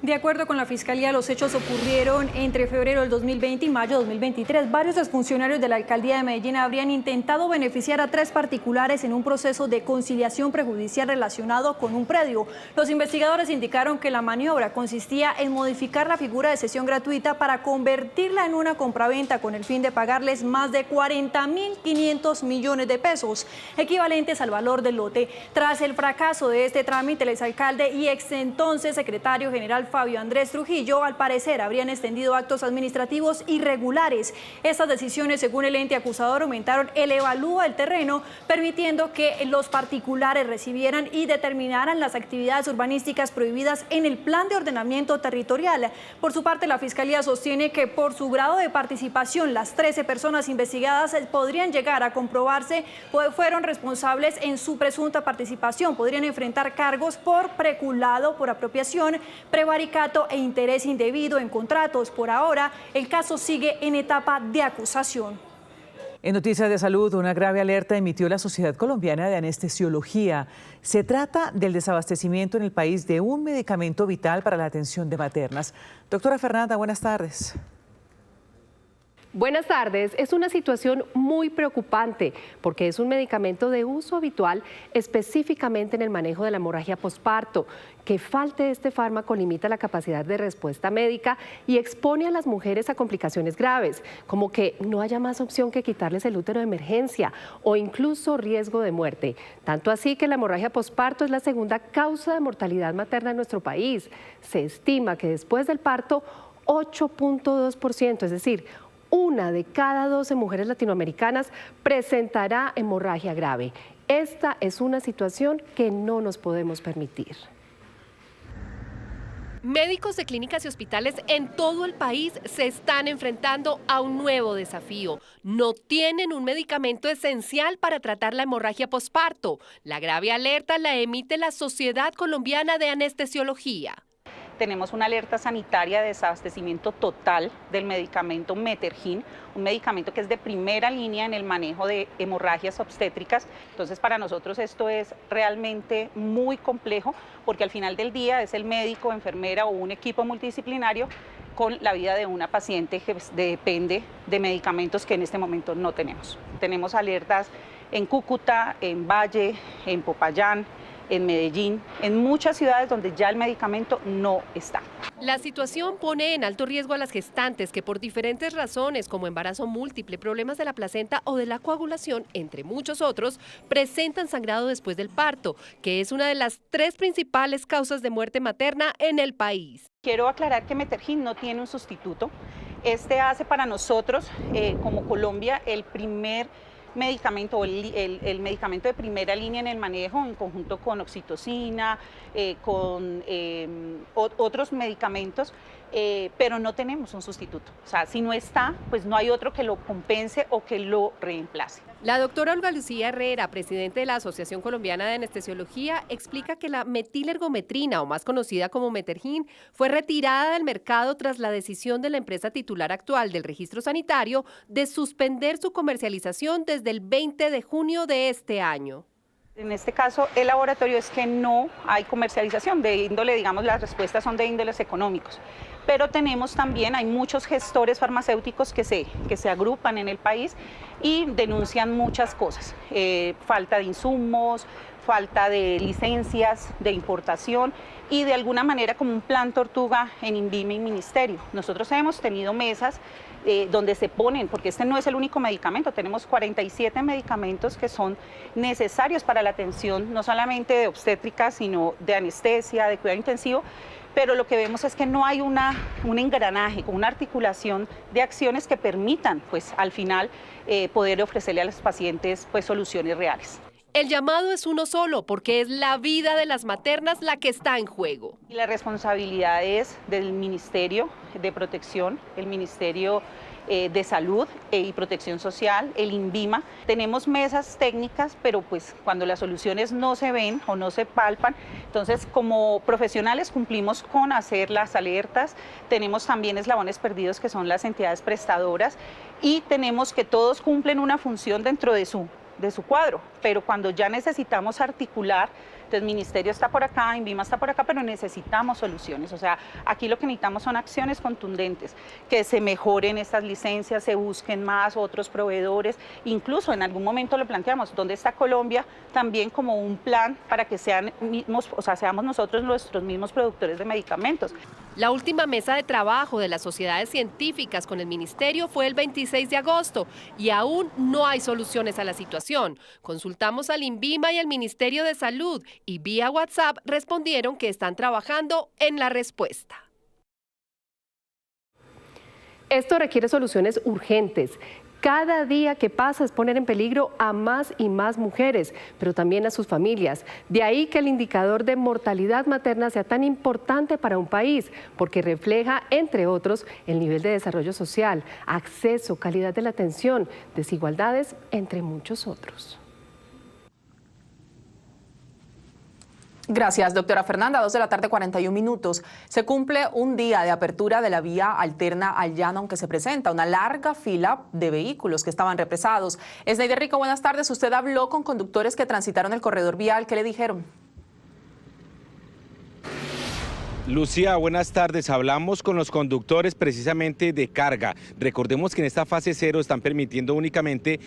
De acuerdo con la Fiscalía, los hechos ocurrieron entre febrero del 2020 y mayo del 2023. Varios exfuncionarios de la Alcaldía de Medellín habrían intentado beneficiar a 3 particulares en un proceso de conciliación prejudicial relacionado con un predio. Los investigadores indicaron que la maniobra consistía en modificar la figura de cesión gratuita para convertirla en una compraventa con el fin de pagarles más de 40.500 millones de pesos, equivalentes al valor del lote. Tras el fracaso de este trámite, el exalcalde y ex entonces secretario general Fabio Andrés Trujillo, al parecer, habrían extendido actos administrativos irregulares. Estas decisiones, según el ente acusador, aumentaron el evalúo del terreno, permitiendo que los particulares recibieran y determinaran las actividades urbanísticas prohibidas en el plan de ordenamiento territorial. Por su parte, la Fiscalía sostiene que por su grado de participación, las 13 personas investigadas podrían llegar a comprobarse, pues fueron responsables en su presunta participación. Podrían enfrentar cargos por peculado, por apropiación, prevaricato e interés indebido en contratos. Por ahora, el caso sigue en etapa de acusación. En noticias de salud, una grave alerta emitió la Sociedad Colombiana de Anestesiología. Se trata del desabastecimiento en el país de un medicamento vital para la atención de maternas. Doctora Fernanda, buenas tardes. Buenas tardes. Es una situación muy preocupante porque es un medicamento de uso habitual específicamente en el manejo de la hemorragia posparto. Que falte este fármaco limita la capacidad de respuesta médica y expone a las mujeres a complicaciones graves, como que no haya más opción que quitarles el útero de emergencia o incluso riesgo de muerte. Tanto así que la hemorragia posparto es la segunda causa de mortalidad materna en nuestro país. Se estima que después del parto, 8.2%, es decir, 1 de cada 12 mujeres latinoamericanas presentará hemorragia grave. Esta es una situación que no nos podemos permitir. Médicos de clínicas y hospitales en todo el país se están enfrentando a un nuevo desafío. No tienen un medicamento esencial para tratar la hemorragia posparto. La grave alerta la emite la Sociedad Colombiana de Anestesiología. Tenemos una alerta sanitaria de desabastecimiento total del medicamento Metergin, un medicamento que es de primera línea en el manejo de hemorragias obstétricas. Entonces, para nosotros esto es realmente muy complejo, porque al final del día es el médico, enfermera o un equipo multidisciplinario con la vida de una paciente que depende de medicamentos que en este momento no tenemos. Tenemos alertas en Cúcuta, en Valle, en Popayán, en Medellín, en muchas ciudades donde ya el medicamento no está. La situación pone en alto riesgo a las gestantes que por diferentes razones, como embarazo múltiple, problemas de la placenta o de la coagulación, entre muchos otros, presentan sangrado después del parto, que es una de las 3 principales causas de muerte materna en el país. Quiero aclarar que Metergin no tiene un sustituto. Este hace para nosotros, como Colombia, el primer medicamento, o el medicamento de primera línea en el manejo, en conjunto con oxitocina, con otros medicamentos, pero no tenemos un sustituto. O sea, si no está, pues no hay otro que lo compense o que lo reemplace. La doctora Olga Lucía Herrera, presidente de la Asociación Colombiana de Anestesiología, explica que la metilergometrina, o más conocida como Metergin, fue retirada del mercado tras la decisión de la empresa titular actual del registro sanitario de suspender su comercialización desde el 20 de junio de este año. En este caso, el laboratorio es que no hay comercialización de índole, digamos, las respuestas son de índoles económicos. Pero tenemos también, hay muchos gestores farmacéuticos que se agrupan en el país y denuncian muchas cosas. Falta de insumos, falta de licencias de importación y de alguna manera como un plan tortuga en INVIMA y Ministerio. Nosotros hemos tenido mesas donde se ponen, porque este no es el único medicamento, tenemos 47 medicamentos que son necesarios para la atención no solamente de obstétrica, sino de anestesia, de cuidado intensivo, pero lo que vemos es que no hay un engranaje, una articulación de acciones que permitan, pues al final, poder ofrecerle a los pacientes pues soluciones reales. El llamado es uno solo, porque es la vida de las maternas la que está en juego. Y la responsabilidad es del Ministerio de Protección, el Ministerio de Salud y Protección Social, el INVIMA. Tenemos mesas técnicas, pero pues cuando las soluciones no se ven o no se palpan, entonces como profesionales cumplimos con hacer las alertas. Tenemos también eslabones perdidos, que son las entidades prestadoras, y tenemos que todos cumplen una función dentro de su cuadro, pero cuando ya necesitamos articular, entonces el Ministerio está por acá, INVIMA está por acá, pero necesitamos soluciones. O sea, aquí lo que necesitamos son acciones contundentes, que se mejoren estas licencias, se busquen más otros proveedores, incluso en algún momento lo planteamos, ¿dónde está Colombia? También como un plan para que seamos nosotros nuestros mismos productores de medicamentos. La última mesa de trabajo de las sociedades científicas con el Ministerio fue el 26 de agosto y aún no hay soluciones a la situación. Consultamos al INVIMA y al Ministerio de Salud y vía WhatsApp respondieron que están trabajando en la respuesta. Esto requiere soluciones urgentes. Cada día que pasa es poner en peligro a más y más mujeres, pero también a sus familias. De ahí que el indicador de mortalidad materna sea tan importante para un país, porque refleja, entre otros, el nivel de desarrollo social, acceso, calidad de la atención, desigualdades, entre muchos otros. Gracias, doctora Fernanda. 2 de la tarde, 41 minutos. Se cumple un día de apertura de la vía alterna al llano, aunque se presenta una larga fila de vehículos que estaban represados. Esneider Rico, buenas tardes. Usted habló con conductores que transitaron el corredor vial. ¿Qué le dijeron? Lucía, buenas tardes. Hablamos con los conductores precisamente de carga. Recordemos que en esta fase 0 están permitiendo únicamente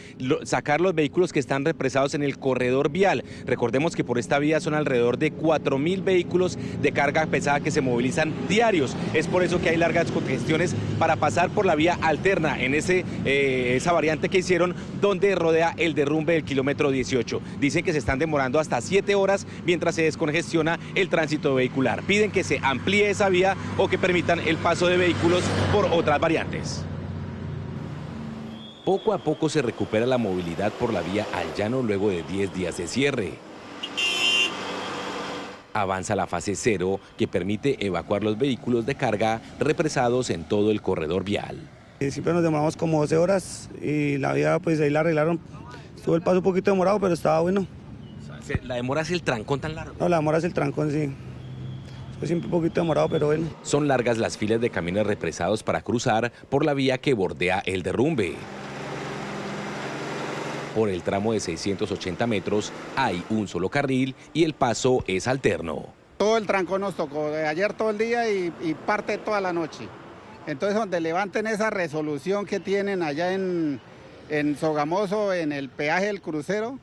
sacar los vehículos que están represados en el corredor vial. Recordemos que por esta vía son alrededor de 4.000 vehículos de carga pesada que se movilizan diarios. Es por eso que hay largas congestiones para pasar por la vía alterna en esa variante que hicieron donde rodea el derrumbe del kilómetro 18. Dicen que se están demorando hasta 7 horas mientras se descongestiona el tránsito vehicular. Piden que se amplíe esa vía o que permitan el paso de vehículos por otras variantes. Poco a poco se recupera la movilidad por la vía al llano luego de 10 días de cierre. Avanza la fase 0 que permite evacuar los vehículos de carga represados en todo el corredor vial. Siempre nos demoramos como 12 horas y la vía pues ahí la arreglaron. Estuvo el paso un poquito demorado, pero estaba bueno. ¿La demora es el trancón tan largo? No, la demora es el trancón, sí. Fue siempre un poquito demorado, pero bueno. Son largas las filas de camiones represados para cruzar por la vía que bordea el derrumbe. Por el tramo de 680 metros hay un solo carril y el paso es alterno. Todo el trancón nos tocó, de ayer todo el día y parte toda la noche. Entonces, donde levanten esa resolución que tienen allá en Sogamoso, en el peaje del crucero,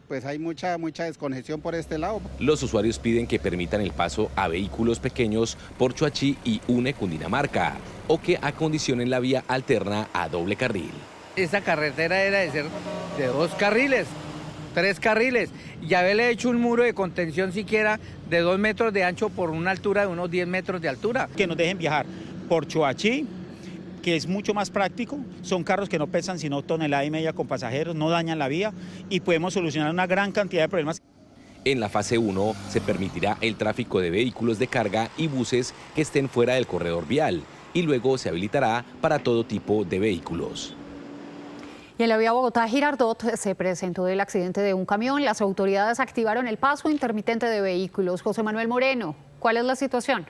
pues hay mucha descongestión por este lado. Los usuarios piden que permitan el paso a vehículos pequeños por Choachí y UNE Cundinamarca, o que acondicionen la vía alterna a doble carril. Esta carretera era de ser de 2 carriles, 3 carriles, y haberle hecho un muro de contención siquiera de 2 metros de ancho por una altura de unos 10 metros de altura. Que nos dejen viajar por Choachí, que es mucho más práctico, son carros que no pesan sino 1,5 toneladas con pasajeros, no dañan la vía y podemos solucionar una gran cantidad de problemas. En la fase 1 se permitirá el tráfico de vehículos de carga y buses que estén fuera del corredor vial y luego se habilitará para todo tipo de vehículos. Y en la vía Bogotá-Girardot se presentó el accidente de un camión. Las autoridades activaron el paso intermitente de vehículos. José Manuel Moreno, ¿cuál es la situación?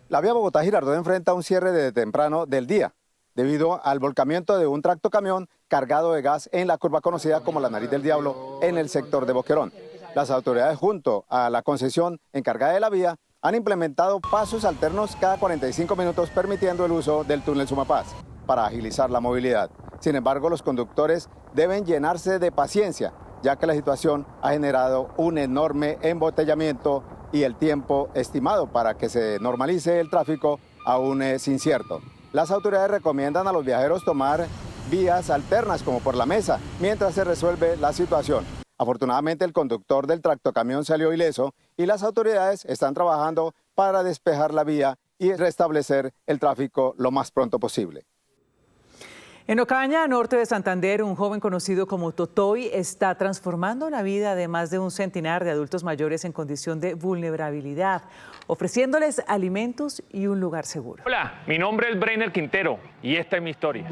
La vía Bogotá-Girardot enfrenta un cierre desde temprano del día, debido al volcamiento de un tractocamión cargado de gas en la curva conocida como la Nariz del Diablo en el sector de Boquerón. Las autoridades junto a la concesión encargada de la vía han implementado pasos alternos cada 45 minutos permitiendo el uso del túnel Sumapaz para agilizar la movilidad. Sin embargo, los conductores deben llenarse de paciencia, ya que la situación ha generado un enorme embotellamiento y el tiempo estimado para que se normalice el tráfico aún es incierto. Las autoridades recomiendan a los viajeros tomar vías alternas como por la mesa mientras se resuelve la situación. Afortunadamente el conductor del tractocamión salió ileso y las autoridades están trabajando para despejar la vía y restablecer el tráfico lo más pronto posible. En Ocaña, norte de Santander, un joven conocido como Totoy está transformando la vida de más de un centenar de adultos mayores en condición de vulnerabilidad, ofreciéndoles alimentos y un lugar seguro. Hola, mi nombre es Breiner Quintero y esta es mi historia.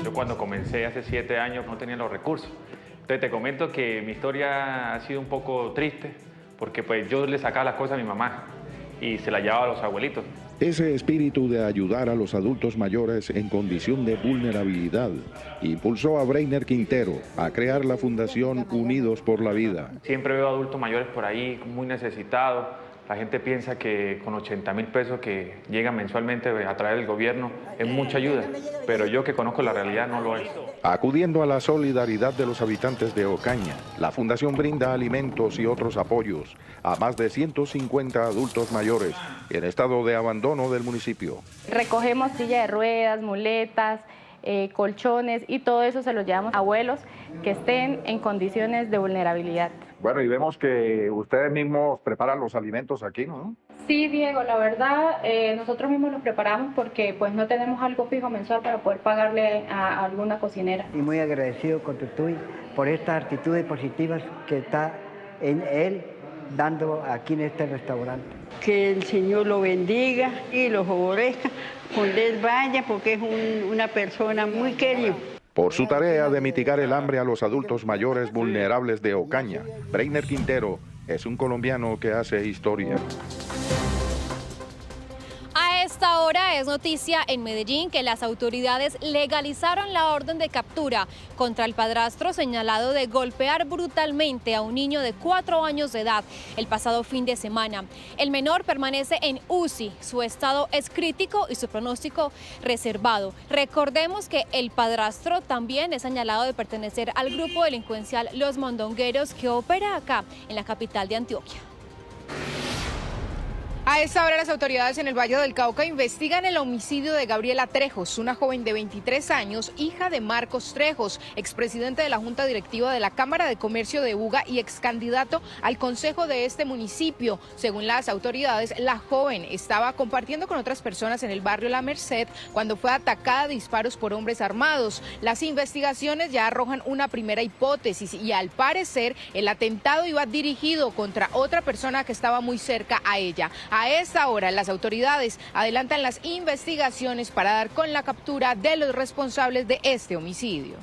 Yo cuando comencé hace 7 años no tenía los recursos. Entonces te comento que mi historia ha sido un poco triste porque pues yo le sacaba las cosas a mi mamá y se las llevaba a los abuelitos. Ese espíritu de ayudar a los adultos mayores en condición de vulnerabilidad impulsó a Breiner Quintero a crear la Fundación Unidos por la Vida. Siempre veo adultos mayores por ahí muy necesitados. La gente piensa que con 80.000 pesos que llegan mensualmente a través del gobierno es mucha ayuda, pero yo que conozco la realidad no lo es. Acudiendo a la solidaridad de los habitantes de Ocaña, la Fundación brinda alimentos y otros apoyos a más de 150 adultos mayores en estado de abandono del municipio. Recogemos silla de ruedas, muletas, colchones y todo eso se los llevamos a abuelos que estén en condiciones de vulnerabilidad. Bueno, y vemos que ustedes mismos preparan los alimentos aquí, ¿no? Sí, Diego, la verdad, nosotros mismos los preparamos porque pues no tenemos algo fijo mensual para poder pagarle a alguna cocinera. Y muy agradecido con Totoy por estas actitudes positivas que está en él dando aquí en este restaurante. Que el Señor lo bendiga y lo favorezca, donde él vaya, porque es una persona muy querida. Por su tarea de mitigar el hambre a los adultos mayores vulnerables de Ocaña, Breiner Quintero es un colombiano que hace historia. A esta hora es noticia en Medellín que las autoridades legalizaron la orden de captura contra el padrastro señalado de golpear brutalmente a un niño de 4 años de edad el pasado fin de semana. El menor permanece en UCI, su estado es crítico y su pronóstico reservado. Recordemos que el padrastro también es señalado de pertenecer al grupo delincuencial Los Mondongueros que opera acá en la capital de Antioquia. A esta hora las autoridades en el Valle del Cauca investigan el homicidio de Gabriela Trejos, una joven de 23 años, hija de Marcos Trejos, expresidente de la Junta Directiva de la Cámara de Comercio de Buga y excandidato al consejo de este municipio. Según las autoridades, la joven estaba compartiendo con otras personas en el barrio La Merced cuando fue atacada a disparos por hombres armados. Las investigaciones ya arrojan una primera hipótesis y al parecer el atentado iba dirigido contra otra persona que estaba muy cerca a ella. A esta hora, las autoridades adelantan las investigaciones para dar con la captura de los responsables de este homicidio.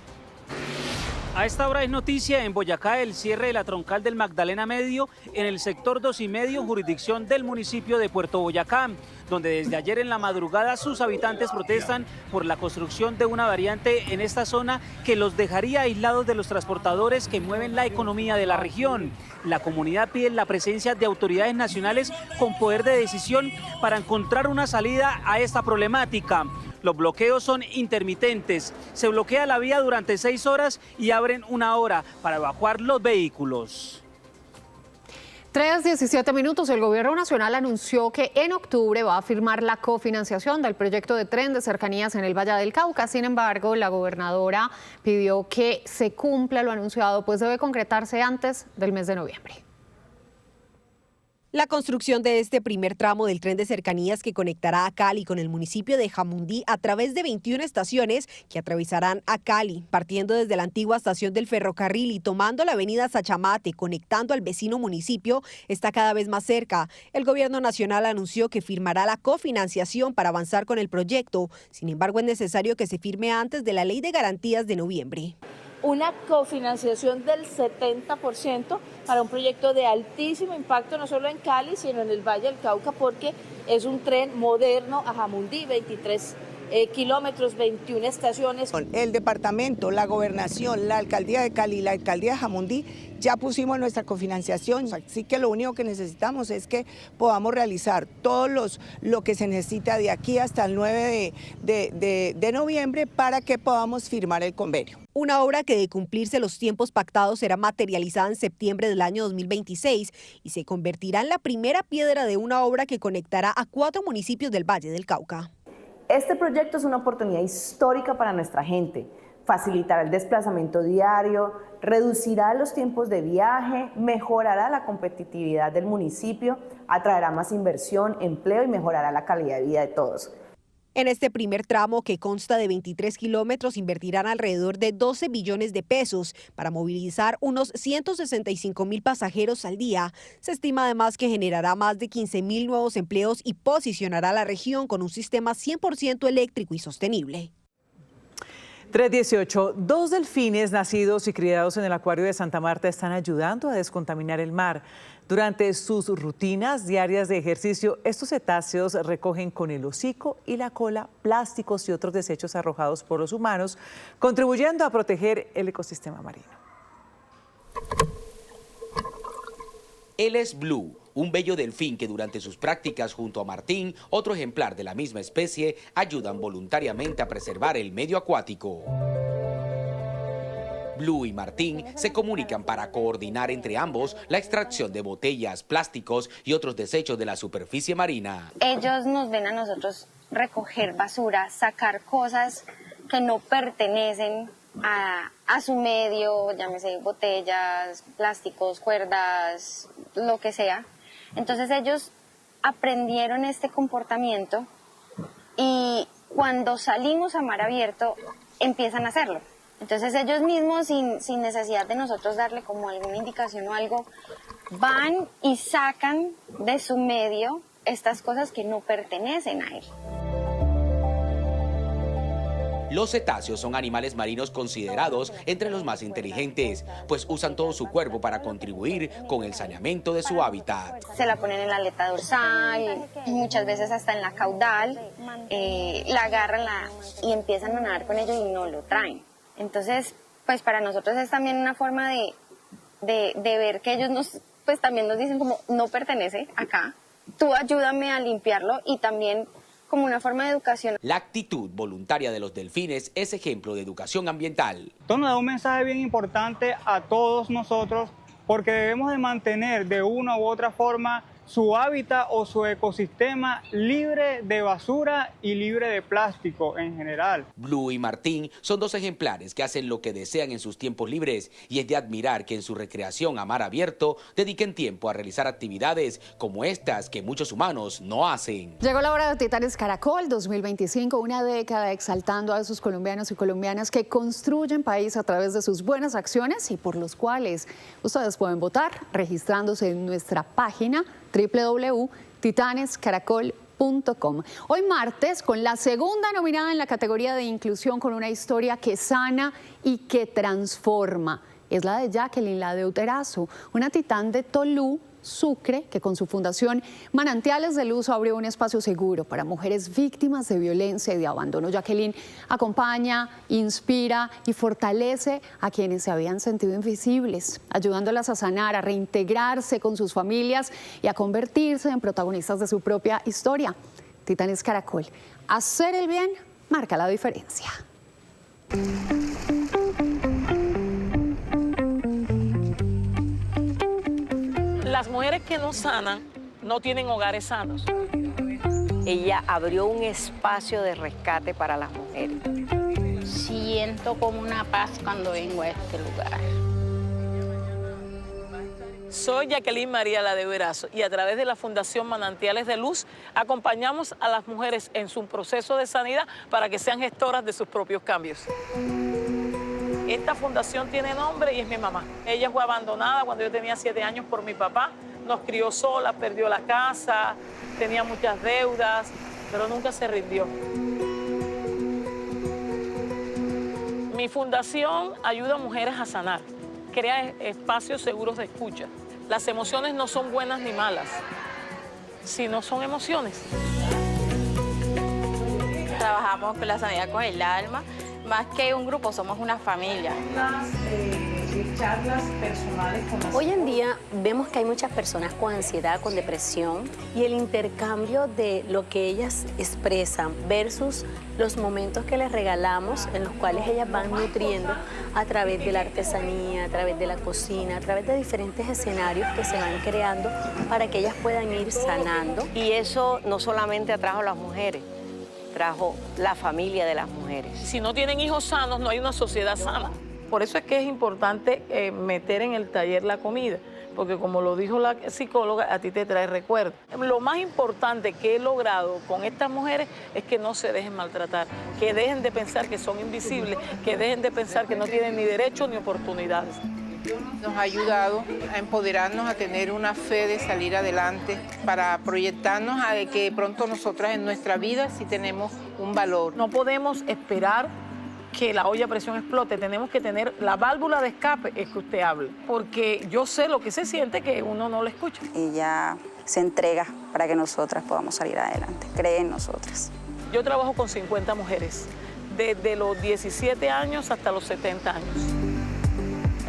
A esta hora es noticia en Boyacá el cierre de la troncal del Magdalena Medio en el sector 2,5, jurisdicción del municipio de Puerto Boyacá, donde desde ayer en la madrugada sus habitantes protestan por la construcción de una variante en esta zona que los dejaría aislados de los transportadores que mueven la economía de la región. La comunidad pide la presencia de autoridades nacionales con poder de decisión para encontrar una salida a esta problemática. Los bloqueos son intermitentes. Se bloquea la vía durante 6 horas y abren 1 hora para evacuar los vehículos. 3:17 minutos. El gobierno nacional anunció que en octubre va a firmar la cofinanciación del proyecto de tren de cercanías en el Valle del Cauca. Sin embargo, la gobernadora pidió que se cumpla lo anunciado, pues debe concretarse antes del mes de noviembre. La construcción de este primer tramo del tren de cercanías que conectará a Cali con el municipio de Jamundí a través de 21 estaciones que atravesarán a Cali, partiendo desde la antigua estación del ferrocarril y tomando la avenida Sachamate, conectando al vecino municipio, está cada vez más cerca. El gobierno nacional anunció que firmará la cofinanciación para avanzar con el proyecto. Sin embargo, es necesario que se firme antes de la Ley de Garantías de noviembre. Una cofinanciación del 70% para un proyecto de altísimo impacto, no solo en Cali, sino en el Valle del Cauca, porque es un tren moderno a Jamundí, 23 kilómetros, 21 estaciones. El departamento, la gobernación, la alcaldía de Cali, la alcaldía de Jamundí, ya pusimos nuestra cofinanciación, así que lo único que necesitamos es que podamos realizar todo lo que se necesita de aquí hasta el 9 de noviembre para que podamos firmar el convenio. Una obra que, de cumplirse los tiempos pactados, será materializada en septiembre del año 2026 y se convertirá en la primera piedra de una obra que conectará a 4 municipios del Valle del Cauca. Este proyecto es una oportunidad histórica para nuestra gente. Facilitará el desplazamiento diario, reducirá los tiempos de viaje, mejorará la competitividad del municipio, atraerá más inversión, empleo y mejorará la calidad de vida de todos. En este primer tramo, que consta de 23 kilómetros, invertirán alrededor de 12 billones de pesos para movilizar unos 165.000 pasajeros al día. Se estima además que generará más de 15.000 nuevos empleos y posicionará a la región con un sistema 100% eléctrico y sostenible. 3:18. 2 delfines nacidos y criados en el acuario de Santa Marta están ayudando a descontaminar el mar. Durante sus rutinas diarias de ejercicio, estos cetáceos recogen con el hocico y la cola plásticos y otros desechos arrojados por los humanos, contribuyendo a proteger el ecosistema marino. Él es Blue, un bello delfín que durante sus prácticas junto a Martín, otro ejemplar de la misma especie, ayudan voluntariamente a preservar el medio acuático. Blue y Martín se comunican para coordinar entre ambos la extracción de botellas, plásticos y otros desechos de la superficie marina. Ellos nos ven a nosotros recoger basura, sacar cosas que no pertenecen a su medio, llámese botellas, plásticos, cuerdas, lo que sea. Entonces ellos aprendieron este comportamiento y cuando salimos a mar abierto empiezan a hacerlo. Entonces ellos mismos, sin necesidad de nosotros darle como alguna indicación o algo, van y sacan de su medio estas cosas que no pertenecen a él. Los cetáceos son animales marinos considerados entre los más inteligentes, pues usan todo su cuerpo para contribuir con el saneamiento de su hábitat. Se la ponen en la aleta dorsal, muchas veces hasta en la caudal, la agarran y empiezan a nadar con ello y no lo traen. Entonces, pues para nosotros es también una forma de ver que ellos también nos dicen como no pertenece acá, tú ayúdame a limpiarlo y también como una forma de educación. La actitud voluntaria de los delfines es ejemplo de educación ambiental. Esto nos da un mensaje bien importante a todos nosotros porque debemos de mantener de una u otra forma su hábitat o su ecosistema libre de basura y libre de plástico en general. Blue y Martín son 2 ejemplares que hacen lo que desean en sus tiempos libres y es de admirar que en su recreación a mar abierto dediquen tiempo a realizar actividades como estas que muchos humanos no hacen. Llegó la hora de Titanes Caracol 2025, una década exaltando a esos colombianos y colombianas que construyen país a través de sus buenas acciones y por los cuales ustedes pueden votar registrándose en nuestra página www.titanescaracol.com. Hoy martes, con la segunda nominada en la categoría de inclusión con una historia que sana y que transforma. Es la de Jacqueline Ladeuterazo, una titán de Tolú, Sucre, que con su fundación Manantiales de Luz abrió un espacio seguro para mujeres víctimas de violencia y de abandono. Jacqueline acompaña, inspira y fortalece a quienes se habían sentido invisibles, ayudándolas a sanar, a reintegrarse con sus familias y a convertirse en protagonistas de su propia historia. Titanes Caracol, hacer el bien marca la diferencia. Las mujeres que no sanan no tienen hogares sanos. Ella abrió un espacio de rescate para las mujeres. Siento como una paz cuando vengo a este lugar. Soy Jacqueline María La de Verazo y a través de la Fundación Manantiales de Luz acompañamos a las mujeres en su proceso de sanidad para que sean gestoras de sus propios cambios. Esta fundación tiene nombre y es mi mamá. Ella fue abandonada cuando yo tenía 7 años por mi papá. Nos crió sola, perdió la casa, tenía muchas deudas, pero nunca se rindió. Mi fundación ayuda a mujeres a sanar, crea espacios seguros de escucha. Las emociones no son buenas ni malas, sino son emociones. Trabajamos con la sanidad con el alma, más que un grupo, somos una familia. Charlas personales con las... Hoy en día vemos que hay muchas personas con ansiedad, con depresión, y el intercambio de lo que ellas expresan versus los momentos que les regalamos, en los cuales ellas van nutriendo a través de la artesanía, a través de la cocina, a través de diferentes escenarios que se van creando para que ellas puedan ir sanando. Y eso no solamente atrajo a las mujeres, trajo la familia de las mujeres. Si no tienen hijos sanos, no hay una sociedad sana. Por eso es que es importante meter en el taller la comida, porque como lo dijo la psicóloga, a ti te trae recuerdos. Lo más importante que he logrado con estas mujeres es que no se dejen maltratar, que dejen de pensar que son invisibles, que dejen de pensar que no tienen ni derechos ni oportunidades. Nos ha ayudado a empoderarnos, a tener una fe de salir adelante, para proyectarnos a que pronto nosotras en nuestra vida sí tenemos un valor. No podemos esperar que la olla a presión explote, tenemos que tener la válvula de escape, es que usted hable, porque yo sé lo que se siente que uno no lo escucha. Ella se entrega para que nosotras podamos salir adelante, cree en nosotras. Yo trabajo con 50 mujeres, desde los 17 años hasta los 70 años.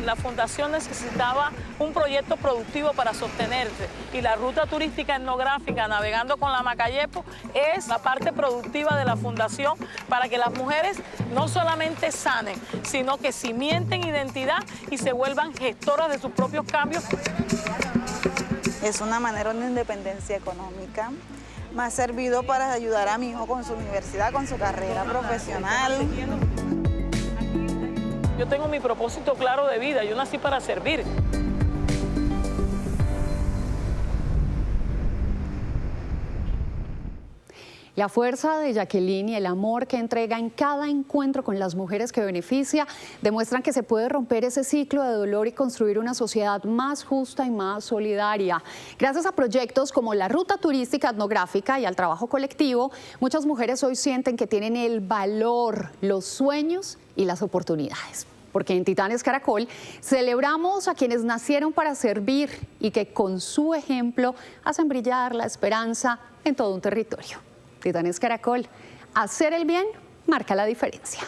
La fundación necesitaba un proyecto productivo para sostenerse y la ruta turística etnográfica Navegando con la Macayepo es la parte productiva de la fundación para que las mujeres no solamente sanen, sino que cimienten identidad y se vuelvan gestoras de sus propios cambios. Es una manera de independencia económica. Me ha servido para ayudar a mi hijo con su universidad, con su carrera profesional. Yo tengo mi propósito claro de vida, yo nací para servir. La fuerza de Jacqueline y el amor que entrega en cada encuentro con las mujeres que beneficia demuestran que se puede romper ese ciclo de dolor y construir una sociedad más justa y más solidaria. Gracias a proyectos como la Ruta Turística Etnográfica y al trabajo colectivo, muchas mujeres hoy sienten que tienen el valor, los sueños y las oportunidades. Porque en Titanes Caracol celebramos a quienes nacieron para servir y que con su ejemplo hacen brillar la esperanza en todo un territorio. Titanes Caracol, hacer el bien marca la diferencia.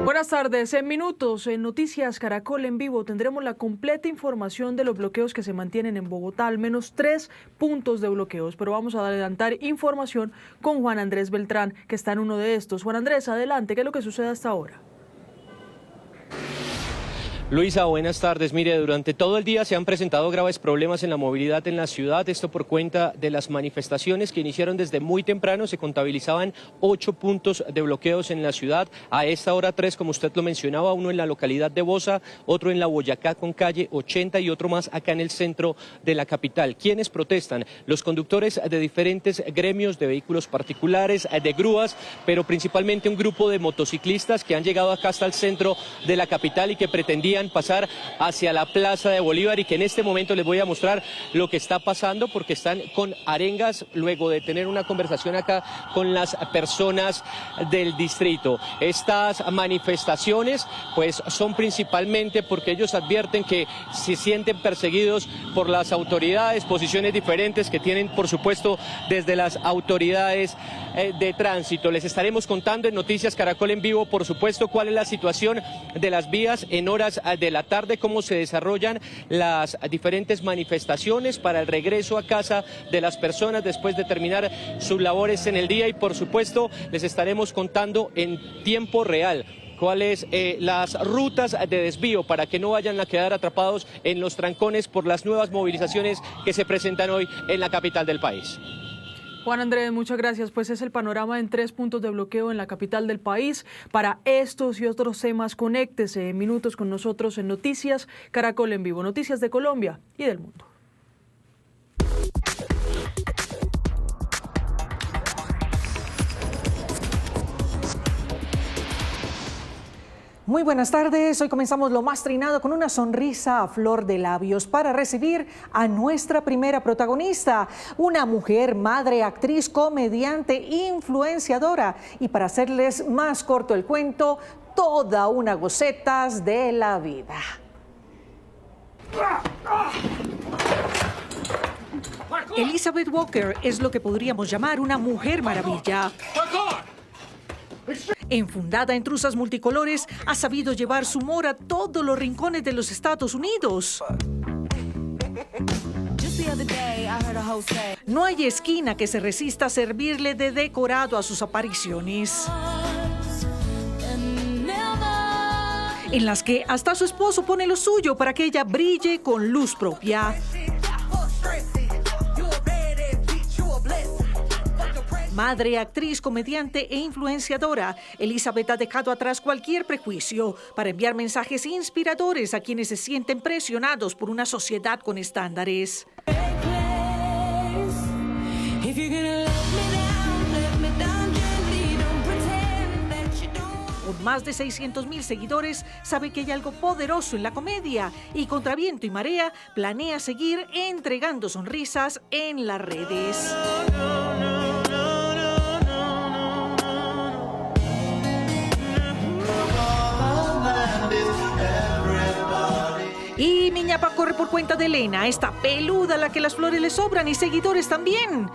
Buenas tardes. En minutos, en Noticias Caracol en vivo, tendremos la completa información de los bloqueos que se mantienen en Bogotá, al menos 3 puntos de bloqueos. Pero vamos a adelantar información con Juan Andrés Beltrán, que está en uno de estos. Juan Andrés, adelante, ¿qué es lo que sucede hasta ahora? Luisa, buenas tardes. Mire, durante todo el día se han presentado graves problemas en la movilidad en la ciudad, esto por cuenta de las manifestaciones que iniciaron desde muy temprano. Se contabilizaban 8 puntos de bloqueos en la ciudad, a esta hora 3, como usted lo mencionaba, uno en la localidad de Bosa, otro en la Boyacá con calle 80 y otro más acá en el centro de la capital. ¿Quiénes protestan? Los conductores de diferentes gremios, de vehículos particulares, de grúas, pero principalmente un grupo de motociclistas que han llegado acá hasta el centro de la capital y que pretendían pasar hacia la Plaza de Bolívar, y que en este momento les voy a mostrar lo que está pasando, porque están con arengas luego de tener una conversación acá con las personas del distrito. Estas manifestaciones pues son principalmente porque ellos advierten que se sienten perseguidos por las autoridades, posiciones diferentes que tienen por supuesto desde las autoridades de tránsito. Les estaremos contando en Noticias Caracol en vivo, por supuesto, cuál es la situación de las vías en horas de la tarde, cómo se desarrollan las diferentes manifestaciones para el regreso a casa de las personas después de terminar sus labores en el día, y por supuesto les estaremos contando en tiempo real cuáles las rutas de desvío para que no vayan a quedar atrapados en los trancones por las nuevas movilizaciones que se presentan hoy en la capital del país. Juan Andrés, muchas gracias. Pues es el panorama en 3 puntos de bloqueo en la capital del país. Para estos y otros temas, conéctese en minutos con nosotros en Noticias Caracol en Vivo. Noticias de Colombia y del mundo. Muy buenas tardes, hoy comenzamos lo más trinado con una sonrisa a flor de labios para recibir a nuestra primera protagonista, una mujer, madre, actriz, comediante, influenciadora y para hacerles más corto el cuento, toda una gocetas de la vida. Elizabeth Walker es lo que podríamos llamar una mujer maravilla. Enfundada en truzas multicolores, ha sabido llevar su humor a todos los rincones de los Estados Unidos. No hay esquina que se resista a servirle de decorado a sus apariciones, en las que hasta su esposo pone lo suyo para que ella brille con luz propia. Madre, actriz, comediante e influenciadora, Elizabeth ha dejado atrás cualquier prejuicio para enviar mensajes inspiradores a quienes se sienten presionados por una sociedad con estándares. Con más de 600,000 seguidores, sabe que hay algo poderoso en la comedia y contra viento y marea planea seguir entregando sonrisas en las redes. Y mi ñapa corre por cuenta de Elena, esta peluda a la que las flores le sobran y seguidores también.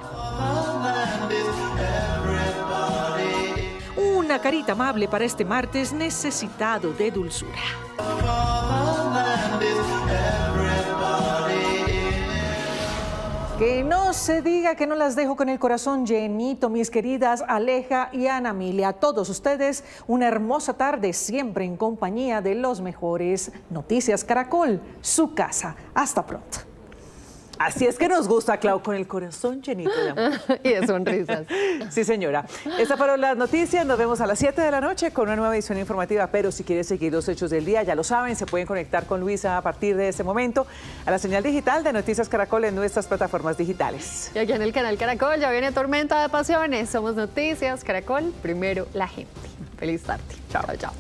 Una carita amable para este martes necesitado de dulzura. Que no se diga que no las dejo con el corazón llenito, mis queridas Aleja y Ana Emilia. A todos ustedes, una hermosa tarde, siempre en compañía de los mejores. Noticias Caracol, su casa. Hasta pronto. Así es que nos gusta, Clau, con el corazón llenito de amor. Y de sonrisas. Sí, señora. Estas fueron las noticias. Nos vemos a las 7 de la noche con una nueva edición informativa. Pero si quieren seguir los hechos del día, ya lo saben, se pueden conectar con Luisa a partir de este momento a la señal digital de Noticias Caracol en nuestras plataformas digitales. Y aquí en el canal Caracol ya viene Tormenta de Pasiones. Somos Noticias Caracol, primero la gente. Feliz tarde. Chao, chao.